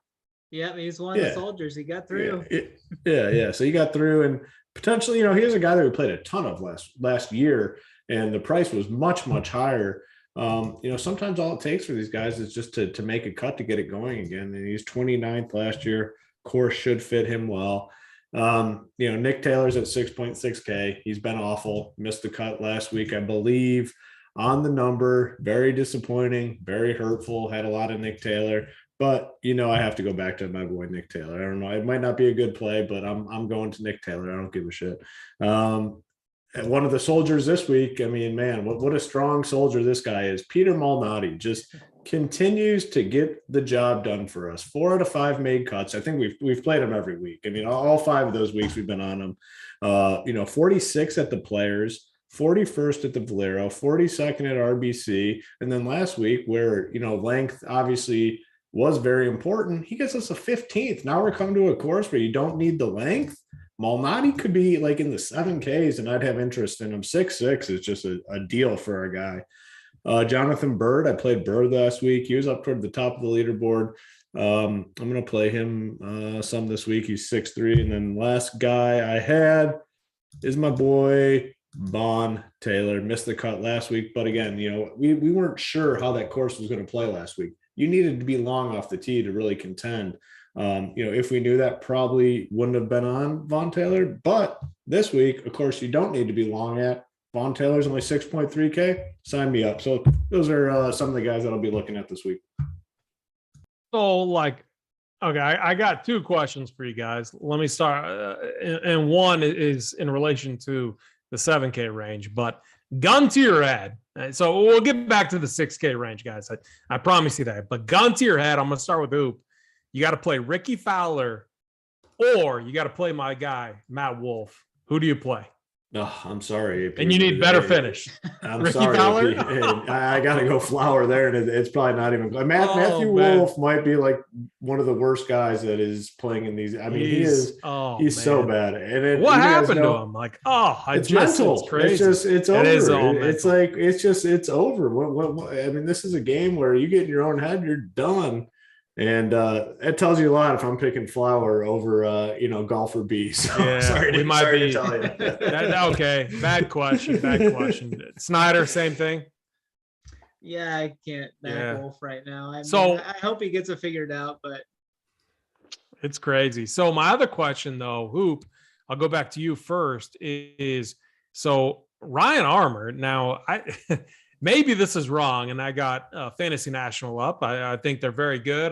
Yeah, he's one of the soldiers. He got through. Yeah. So he got through, and potentially, here's a guy that we played a ton of last year, and the price was much, much higher. Sometimes all it takes for these guys is just to make a cut to get it going again. And he's 29th last year. Course should fit him well. Nick Taylor's at 6.6K. He's been awful. Missed the cut last week, I believe, on the number. Very disappointing, very hurtful. Had a lot of Nick Taylor. But, I have to go back to my boy Nick Taylor. I don't know. It might not be a good play, but I'm going to Nick Taylor. I don't give a shit. And one of the soldiers this week, I mean, man, what a strong soldier this guy is. Peter Malnati just continues to get the job done for us. 4 out of 5 made cuts. I think we've played him every week. I mean, all 5 of those weeks we've been on him. 46 at the Players, 41st at the Valero, 42nd at RBC, and then last week where length obviously was very important, he gets us a 15th. Now we're coming to a course where you don't need the length. Malnati could be like in the 7Ks, and I'd have interest in him. 6'6" is just a deal for a guy. Jonathan Bird, I played Bird last week. He was up toward the top of the leaderboard. I'm going to play him some this week. He's 6'3". And then last guy I had is my boy Vaughn Taylor. Missed the cut last week, but again, we weren't sure how that course was going to play last week. You needed to be long off the tee to really contend. If we knew that, probably wouldn't have been on Vaughn Taylor. But this week, of course, you don't need to be long at. Vaughn Taylor's only 6.3K. Sign me up. So those are some of the guys that I'll be looking at this week. So, okay, I got 2 questions for you guys. Let me start. And one is in relation to the 7K range, but gun to your head. So we'll get back to the 6K range, guys. I promise you that. But gun to your head, I'm going to start with Hoop. You got to play Ricky Fowler, or you got to play my guy, Matt Wolf. Who do you play? No, I'm sorry. And you need better finish. I'm Ricky sorry. Fowler? I got to go Flower there, and it's probably not even. Matthew Wolf might be like one of the worst guys that is playing in these. I mean, he's so bad. And what happened to him? It's mental. It's crazy. It's over. It is all mental. It's over. What? I mean, this is a game where you get in your own head, you're done. And it tells you a lot if I'm picking Flower over, golfer B. So yeah, sorry to tell you. Okay, bad question. Snyder, same thing. Yeah, I can't back Wolf right now. I hope he gets it figured out, but it's crazy. So my other question, though, Hoop, I'll go back to you first. Is so Ryan Armour. Now maybe this is wrong, and I got Fantasy National up. I think they're very good.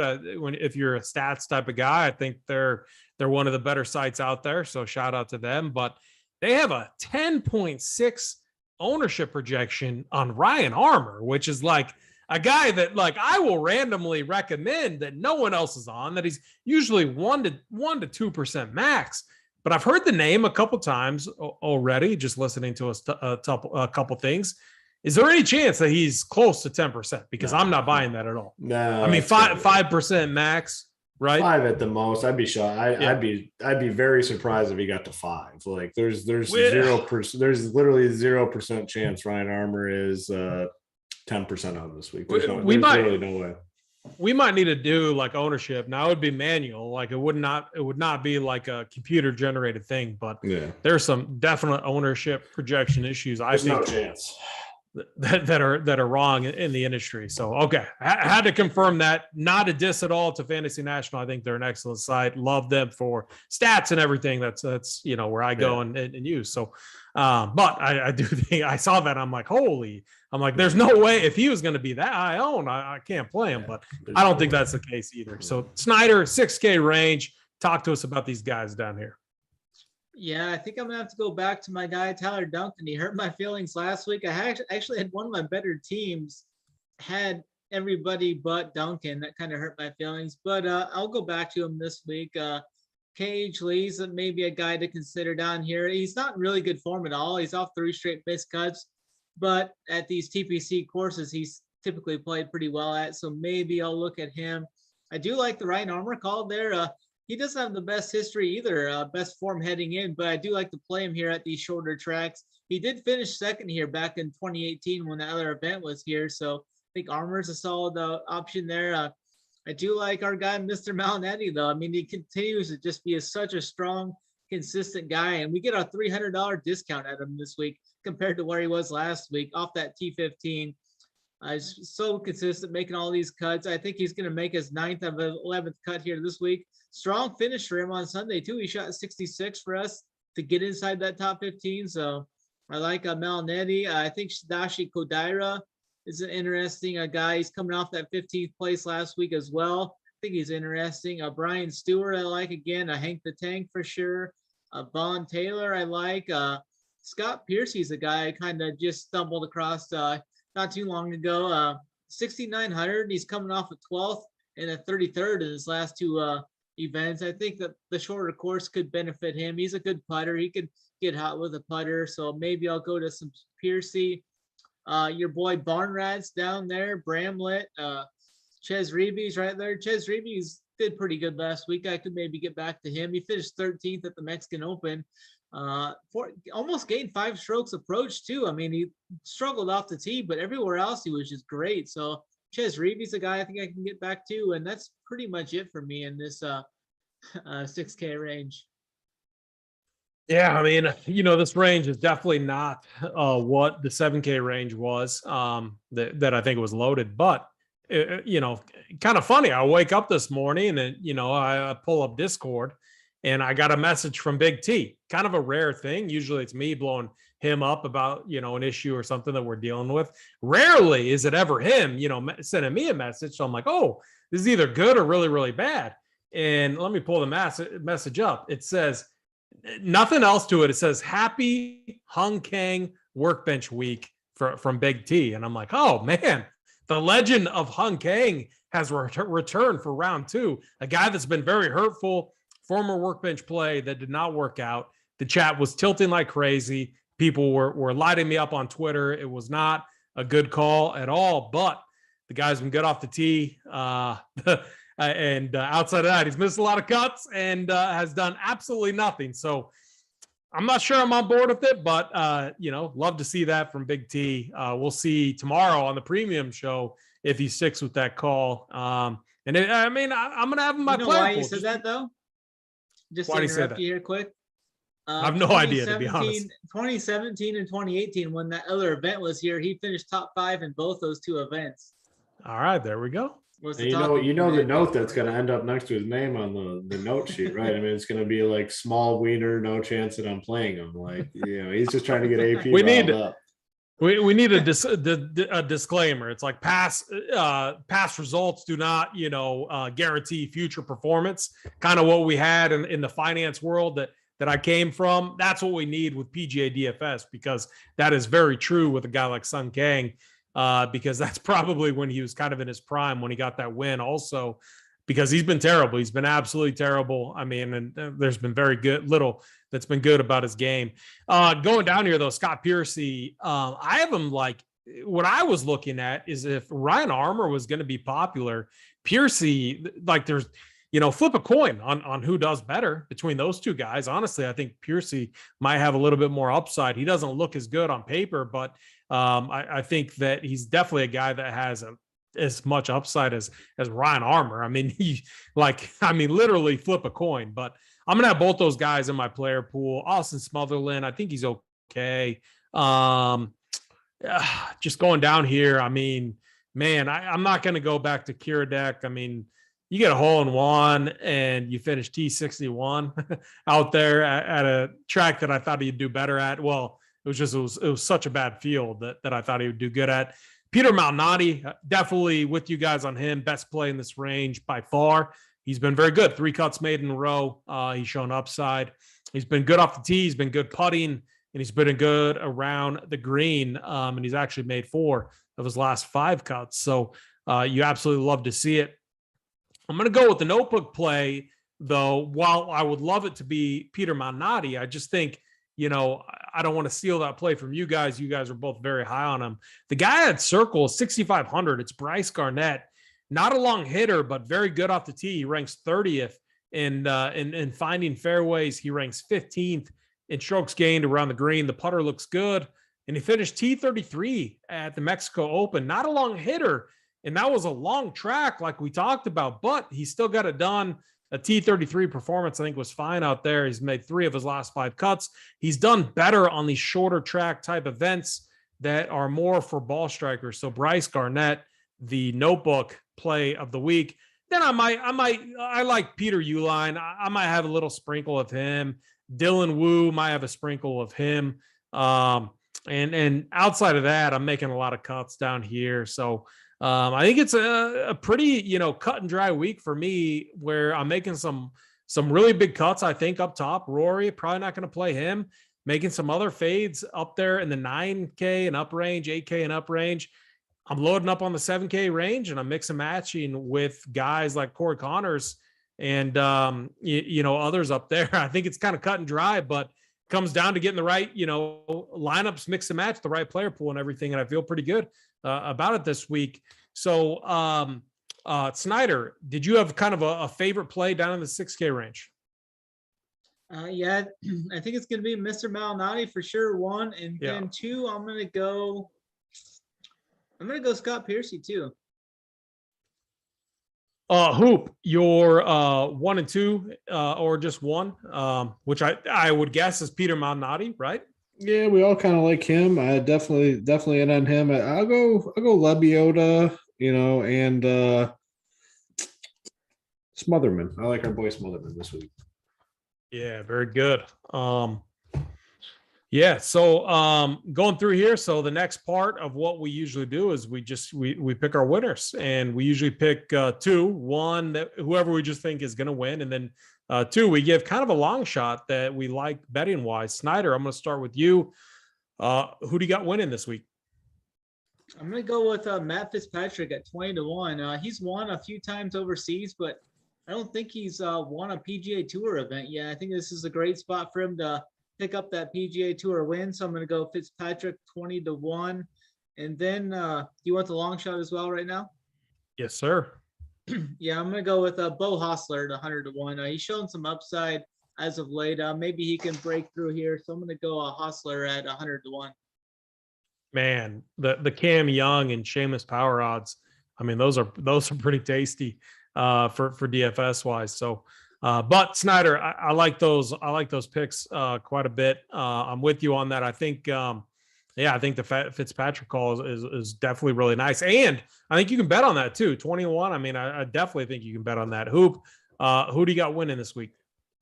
If you're a stats type of guy, I think they're one of the better sites out there. So shout out to them. But they have a 10.6 ownership projection on Ryan Armour, which is like a guy that I will randomly recommend that no one else is on. That he's usually 1 to 2% max. But I've heard the name a couple times already, just listening to a couple things. Is there any chance that he's close to 10%? Because I'm not buying that at all. No, I mean 5% max, right? 5 at the most. I'd be shocked. I'd be very surprised if he got to 5. Like there's 0%. There's literally 0% chance Ryan Armour is 10% on this week. There's really no way. We might need to do ownership. Now it would be manual. It would not be like a computer generated thing, but there's some definite ownership projection issues. There's no chance. That are wrong in the industry. So, okay. I had to confirm that. Not a diss at all to Fantasy National. I think they're an excellent site. Love them for stats and everything. That's where I go and use. So, but I do think I saw that. I'm like, there's no way if he was going to be that high owned, I can't play him, but I don't think that's the case either. So Snyder, 6K range. Talk to us about these guys down here. Yeah, I think I'm gonna have to go back to my guy Tyler Duncan. He hurt my feelings last week. I actually had one of my better teams, had everybody but Duncan. That kind of hurt my feelings. But I'll go back to him this week. Cage Lee's maybe a guy to consider down here. He's not in really good form at all. He's off 3 straight missed cuts, but at these TPC courses, he's typically played pretty well at. So maybe I'll look at him. I do like the Ryan Armour call there. He doesn't have the best history either, best form heading in, but I do like to play him here at these shorter tracks. He did finish second here back in 2018 when the other event was here. So I think Armour's a solid option there. I do like our guy, Mr. Malinetti, though. I mean, he continues to just be such a strong, consistent guy. And we get a $300 discount at him this week compared to where he was last week off that T15. He's so consistent, making all these cuts. I think he's going to make his 9th of 11th cut here this week. Strong finish for him on Sunday, too. He shot 66 for us to get inside that top 15. So I like Malinetti. I think Dashi Kodaira is an interesting guy. He's coming off that 15th place last week as well. I think he's interesting. Brian Stewart, I like again. Hank the Tank for sure. Vaughn Taylor, I like. Scott Piercy's a guy I kind of just stumbled across not too long ago. 6,900. He's coming off a 12th and a 33rd in his last two events. I think that the shorter course could benefit him. He's a good putter. He could get hot with a putter. So maybe I'll go to some Piercy. Your boy Barnrat's down there, Bramlett, Ches Reeves right there. Ches Reeves did pretty good last week. I could maybe get back to him. He finished 13th at the Mexican Open. Almost gained 5 strokes approach too. I mean, he struggled off the tee, but everywhere else he was just great. So Ches Reeves, a guy I think I can get back to, and that's pretty much it for me in this 6K range. Yeah, I mean, this range is definitely not what the 7K range was. That I think was loaded, but kind of funny. I wake up this morning and I pull up Discord. And I got a message from Big T, kind of a rare thing. Usually it's me blowing him up about, an issue or something that we're dealing with. Rarely is it ever him, sending me a message. So I'm like, oh, this is either good or really, really bad. And let me pull the message up. It says, nothing else to it. It says, happy Hung Kang Workbench Week from Big T. And I'm like, oh, man, the legend of Hung Kang has returned for round 2. A guy that's been very hurtful. Former workbench play that did not work out. The chat was tilting like crazy. People were lighting me up on Twitter. It was not a good call at all, but the guy's been good off the tee. And outside of that, he's missed a lot of cuts and has done absolutely nothing. So I'm not sure I'm on board with it, but, love to see that from Big T. We'll see tomorrow on the premium show if he sticks with that call. I'm going to have him my player. Why you said that, though? Just to interrupt you here quick. I have no idea, to be honest. 2017 and 2018, when that other event was here, he finished top 5 in both those 2 events. All right, there we go. The note that's going to end up next to his name on the note sheet, right? I mean, it's going to be like small wiener, no chance that I'm playing him. Like, he's just trying to get AP. We need a disclaimer. It's like past results do not, guarantee future performance. Kind of what we had in the finance world that I came from. That's what we need with PGA DFS, because that is very true with a guy like Sung Kang, because that's probably when he was kind of in his prime when he got that win. Also, because he's been terrible. He's been absolutely terrible. I mean, and there's been very little that's been good about his game. Going down here, though, Scott Piercy, I have him like, what I was looking at is if Ryan Armour was going to be popular, Piercy, like there's, flip a coin on who does better between those two guys. Honestly, I think Piercy might have a little bit more upside. He doesn't look as good on paper, but I think that he's definitely a guy that has as much upside as Ryan Armour. I mean, literally flip a coin, but I'm going to have both those guys in my player pool. Austin Smotherland, I think he's okay. Just going down here, I mean, man, I'm not going to go back to Kiradech. I mean, you get a hole in one and you finish T61 out there at a track that I thought he'd do better at. Well, it was such a bad field that I thought he would do good at. Peter Malnati, definitely with you guys on him. Best play in this range by far. He's been very good. 3 cuts made in a row. He's shown upside. He's been good off the tee. He's been good putting, and he's been good around the green. And he's actually made 4 of his last 5 cuts. So you absolutely love to see it. I'm going to go with the notebook play, though. While I would love it to be Peter Malnati, I just think, I don't want to steal that play from you guys. You guys are both very high on him. The guy at Circle is 6,500. It's Bryce Garnett. Not a long hitter, but very good off the tee. He ranks 30th in finding fairways. He ranks 15th in strokes gained around the green. The putter looks good. And he finished T33 at the Mexico Open. Not a long hitter. And that was a long track like we talked about, but he still got it done. A T33 performance, I think, was fine out there. He's made 3 of his last 5 cuts. He's done better on these shorter track type events that are more for ball strikers. So Bryce Garnett, the notebook play of the week. Then I like Peter Uihlein. I might have a little sprinkle of him. Dylan Wu might have a sprinkle of him. And outside of that, I'm making a lot of cuts down here. So I think it's a pretty, cut and dry week for me, where I'm making some really big cuts. I think up top, Rory, probably not going to play him. making some other fades up there in the 9K and up range, 8K and up range. I'm loading up on the 7K range, and I'm mixing matching with guys like Corey Connors and others up there. I think it's kind of cut and dry, but comes down to getting the right, lineups, mix and match, the right player pool and everything. And I feel pretty good about it this week. So Snyder, did you have kind of a favorite play down in the 6K range? Yeah, I think it's going to be Mr. Malnati for sure. 1, and then 2, I'm going to go Scott Piercy too. Hoop, your 1 and 2 or just 1, which I would guess is Peter Malnati, right? Yeah, we all kind of like him. I definitely in on him. I'll go Lebiota, and Smotherman. I like our boy Smotherman this week. Yeah, very good. So going through here, so the next part of what we usually do is we pick our winners, and we usually pick 2, 1 that whoever we just think is going to win, and then 2 we give kind of a long shot that we like betting wise. Snyder, I'm going to start with you. Who do you got winning this week? I'm going to go with Matt Fitzpatrick at 20-1. He's won a few times overseas, but I don't think he's won a PGA Tour event yet. I think this is a great spot for him to pick up that PGA Tour win. So I'm going to go Fitzpatrick 20-1. And then do you want the long shot as well right now? Yes, sir. Yeah, I'm going to go with Bo Hostler at 100-1. He's shown some upside as of late. Maybe he can break through here. So I'm going to go Hostler at 100-1. Man, the Cam Young and Seamus Power odds. I mean, those are pretty tasty for DFS wise. So, but Snyder, I like those. I like those picks quite a bit. I'm with you on that. I think, I think the Fitzpatrick call is definitely really nice, and I think you can bet on that too. 21. I mean, I definitely think you can bet on that. Hoop, who do you got winning this week?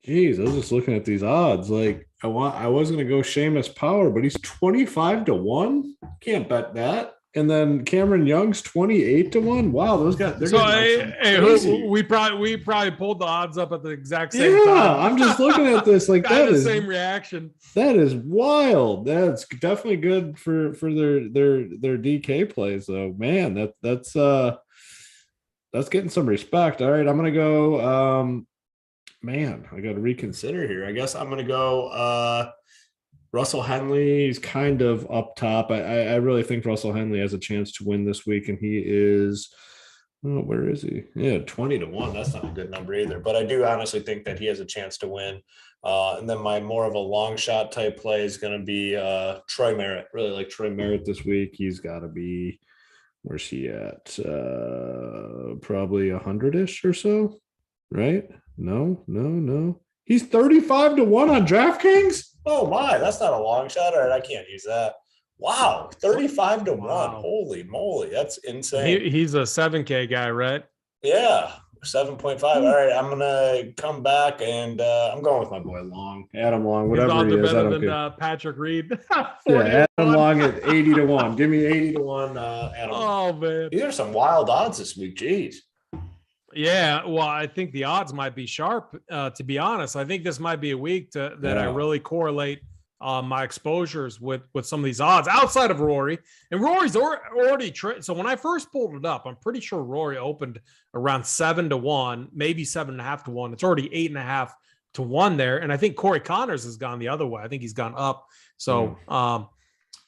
Jeez, I was just looking at these odds. Like I was going to go Seamus Power, but he's 25-1. Can't bet that. And then Cameron Young's 28-1. Wow, those guys. We probably pulled the odds up at the exact same time. Yeah, I'm just looking at this like that is the same reaction. That is wild. That's definitely good for their DK plays though. Man, that's getting some respect. All right, I'm gonna go. Man, I got to reconsider here. I guess I'm gonna go. Russell Henley is kind of up top. I really think Russell Henley has a chance to win this week, and he is, where is he? Yeah, 20-1. That's not a good number either. But I do honestly think that he has a chance to win. And then my more of a long shot type play is going to be Troy Merritt. Really like Troy Merritt this week. He's got to be, where's he at? Probably 100-ish or so, right? No. He's 35-1 on DraftKings. Oh my, that's not a long shot. All right, I can't use that. Wow, 35-1. Wow. Holy moly, that's insane. He's a 7K guy, right? Yeah, 7.5. All right, I'm gonna come back and I'm going with my boy Long, Adam Long, whatever he is. Better than Patrick Reed. Yeah, Adam Long at 80-1. Give me 80-1, Adam. Oh man, these are some wild odds this week. Jeez. Yeah, well, I think the odds might be sharp. To be honest, I think this might be a week that I really correlate my exposures with some of these odds outside of Rory. And Rory's already so when I first pulled it up, I'm pretty sure Rory opened around 7-1, maybe 7.5-1. It's already 8.5-1 there, and I think Corey Connors has gone the other way. I think he's gone up. So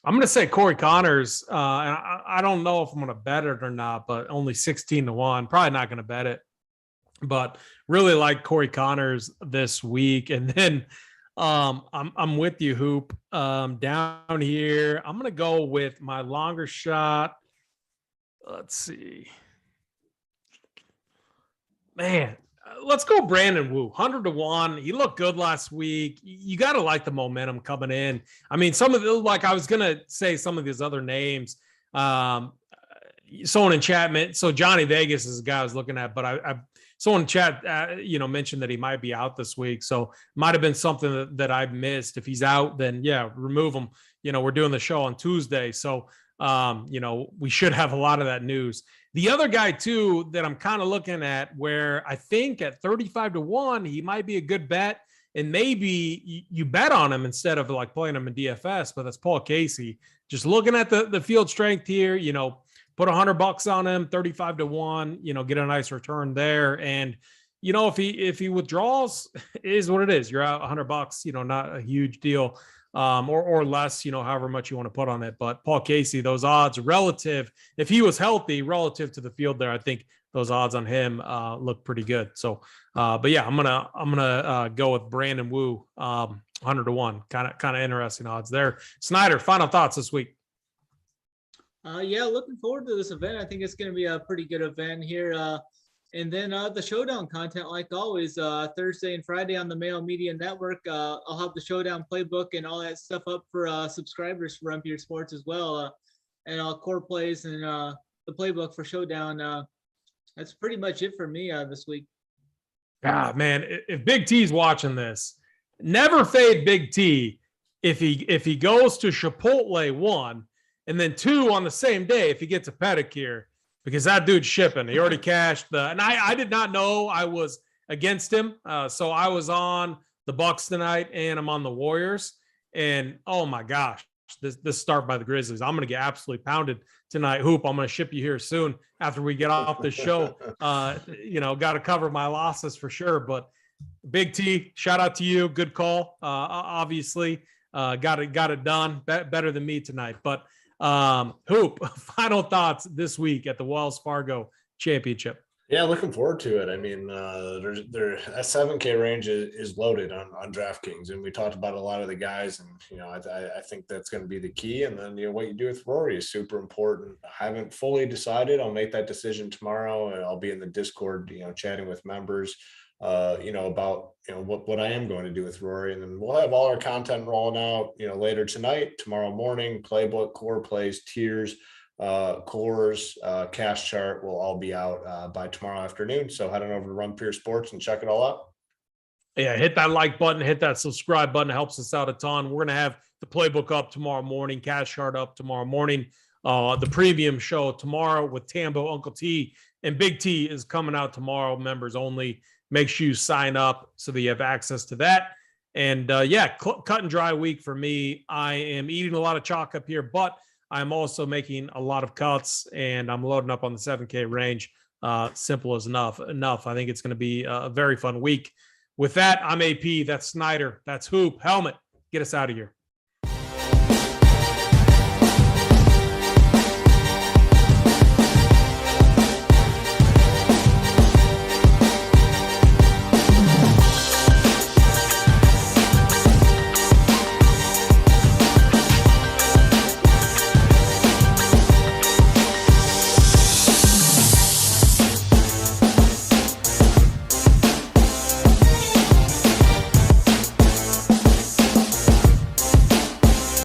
I'm going to say Corey Connors, and I don't know if I'm going to bet it or not, but only 16-1. Probably not going to bet it, but really like Corey Connors this week. And then I'm with you, Hoop. Down here, I'm going to go with my longer shot. Let's see. Man, let's go Brandon Wu, 100-1. He looked good last week. You got to like the momentum coming in. I mean, some of the, like I was going to say some of these other names, someone in chat, so Johnny Vegas is the guy I was looking at, but someone in chat, mentioned that he might be out this week. So might have been something that I missed. If he's out, then yeah, remove him. We're doing the show on Tuesday. So, we should have a lot of that news. The other guy too, that I'm kind of looking at where I think at 35-1, he might be a good bet and maybe you bet on him instead of like playing him in DFS, but that's Paul Casey. Just looking at the field strength here, put $100 on him, 35-1, get a nice return there. And, if he withdraws, it is what it is. You're out $100, not a huge deal, or less, however much you want to put on it. But Paul Casey, those odds relative, if he was healthy relative to the field there, I think those odds on him look pretty good. So, but yeah, I'm gonna go with Brandon Wu, 100-1. Kind of interesting odds there. Snyder, final thoughts this week. Yeah, looking forward to this event. I think it's going to be a pretty good event here. And then the showdown content, like always, Thursday and Friday on the Mail Media Network. I'll have the showdown playbook and all that stuff up for subscribers for Rumpier Sports as well, and core plays and the playbook for showdown. That's pretty much it for me this week. God, man, if Big T's watching this, never fade Big T if he goes to Chipotle 1 and then 2 on the same day if he gets a pedicure, because that dude's shipping. He already cashed and I did not know I was against him. So I was on the Bucks tonight and I'm on the Warriors. And oh my gosh, this start by the Grizzlies. I'm going to get absolutely pounded tonight. Hoop, I'm going to ship you here soon after we get off the show. Got to cover my losses for sure. But Big T, shout out to you. Good call. Obviously, got it done. Better than me tonight. But Hoop, final thoughts this week at the Wells Fargo Championship. Yeah, looking forward to it. I mean, that 7K range is loaded on DraftKings, and we talked about a lot of the guys, and I think that's going to be the key. And then what you do with Rory is super important. I haven't fully decided. I'll make that decision tomorrow, and I'll be in the Discord, chatting with members, about what I am going to do with Rory, and then we'll have all our content rolling out, later tonight, tomorrow morning. Playbook, core plays, tiers, cores, cash chart will all be out by tomorrow afternoon. So head on over to Rumpier Sports and check it all out. Yeah, hit that like button, hit that subscribe button. It helps us out a ton. We're gonna have the playbook up tomorrow morning, cash chart up tomorrow morning. The premium show tomorrow with Tambo, Uncle T, and Big T is coming out tomorrow. Members only. Make sure you sign up so that you have access to that. And cut and dry week for me. I am eating a lot of chalk up here, but I'm also making a lot of cuts, and I'm loading up on the 7K range. Simple as enough. I think it's going to be a very fun week. With that, I'm AP. That's Snyder. That's Hoop. Helmet. Get us out of here.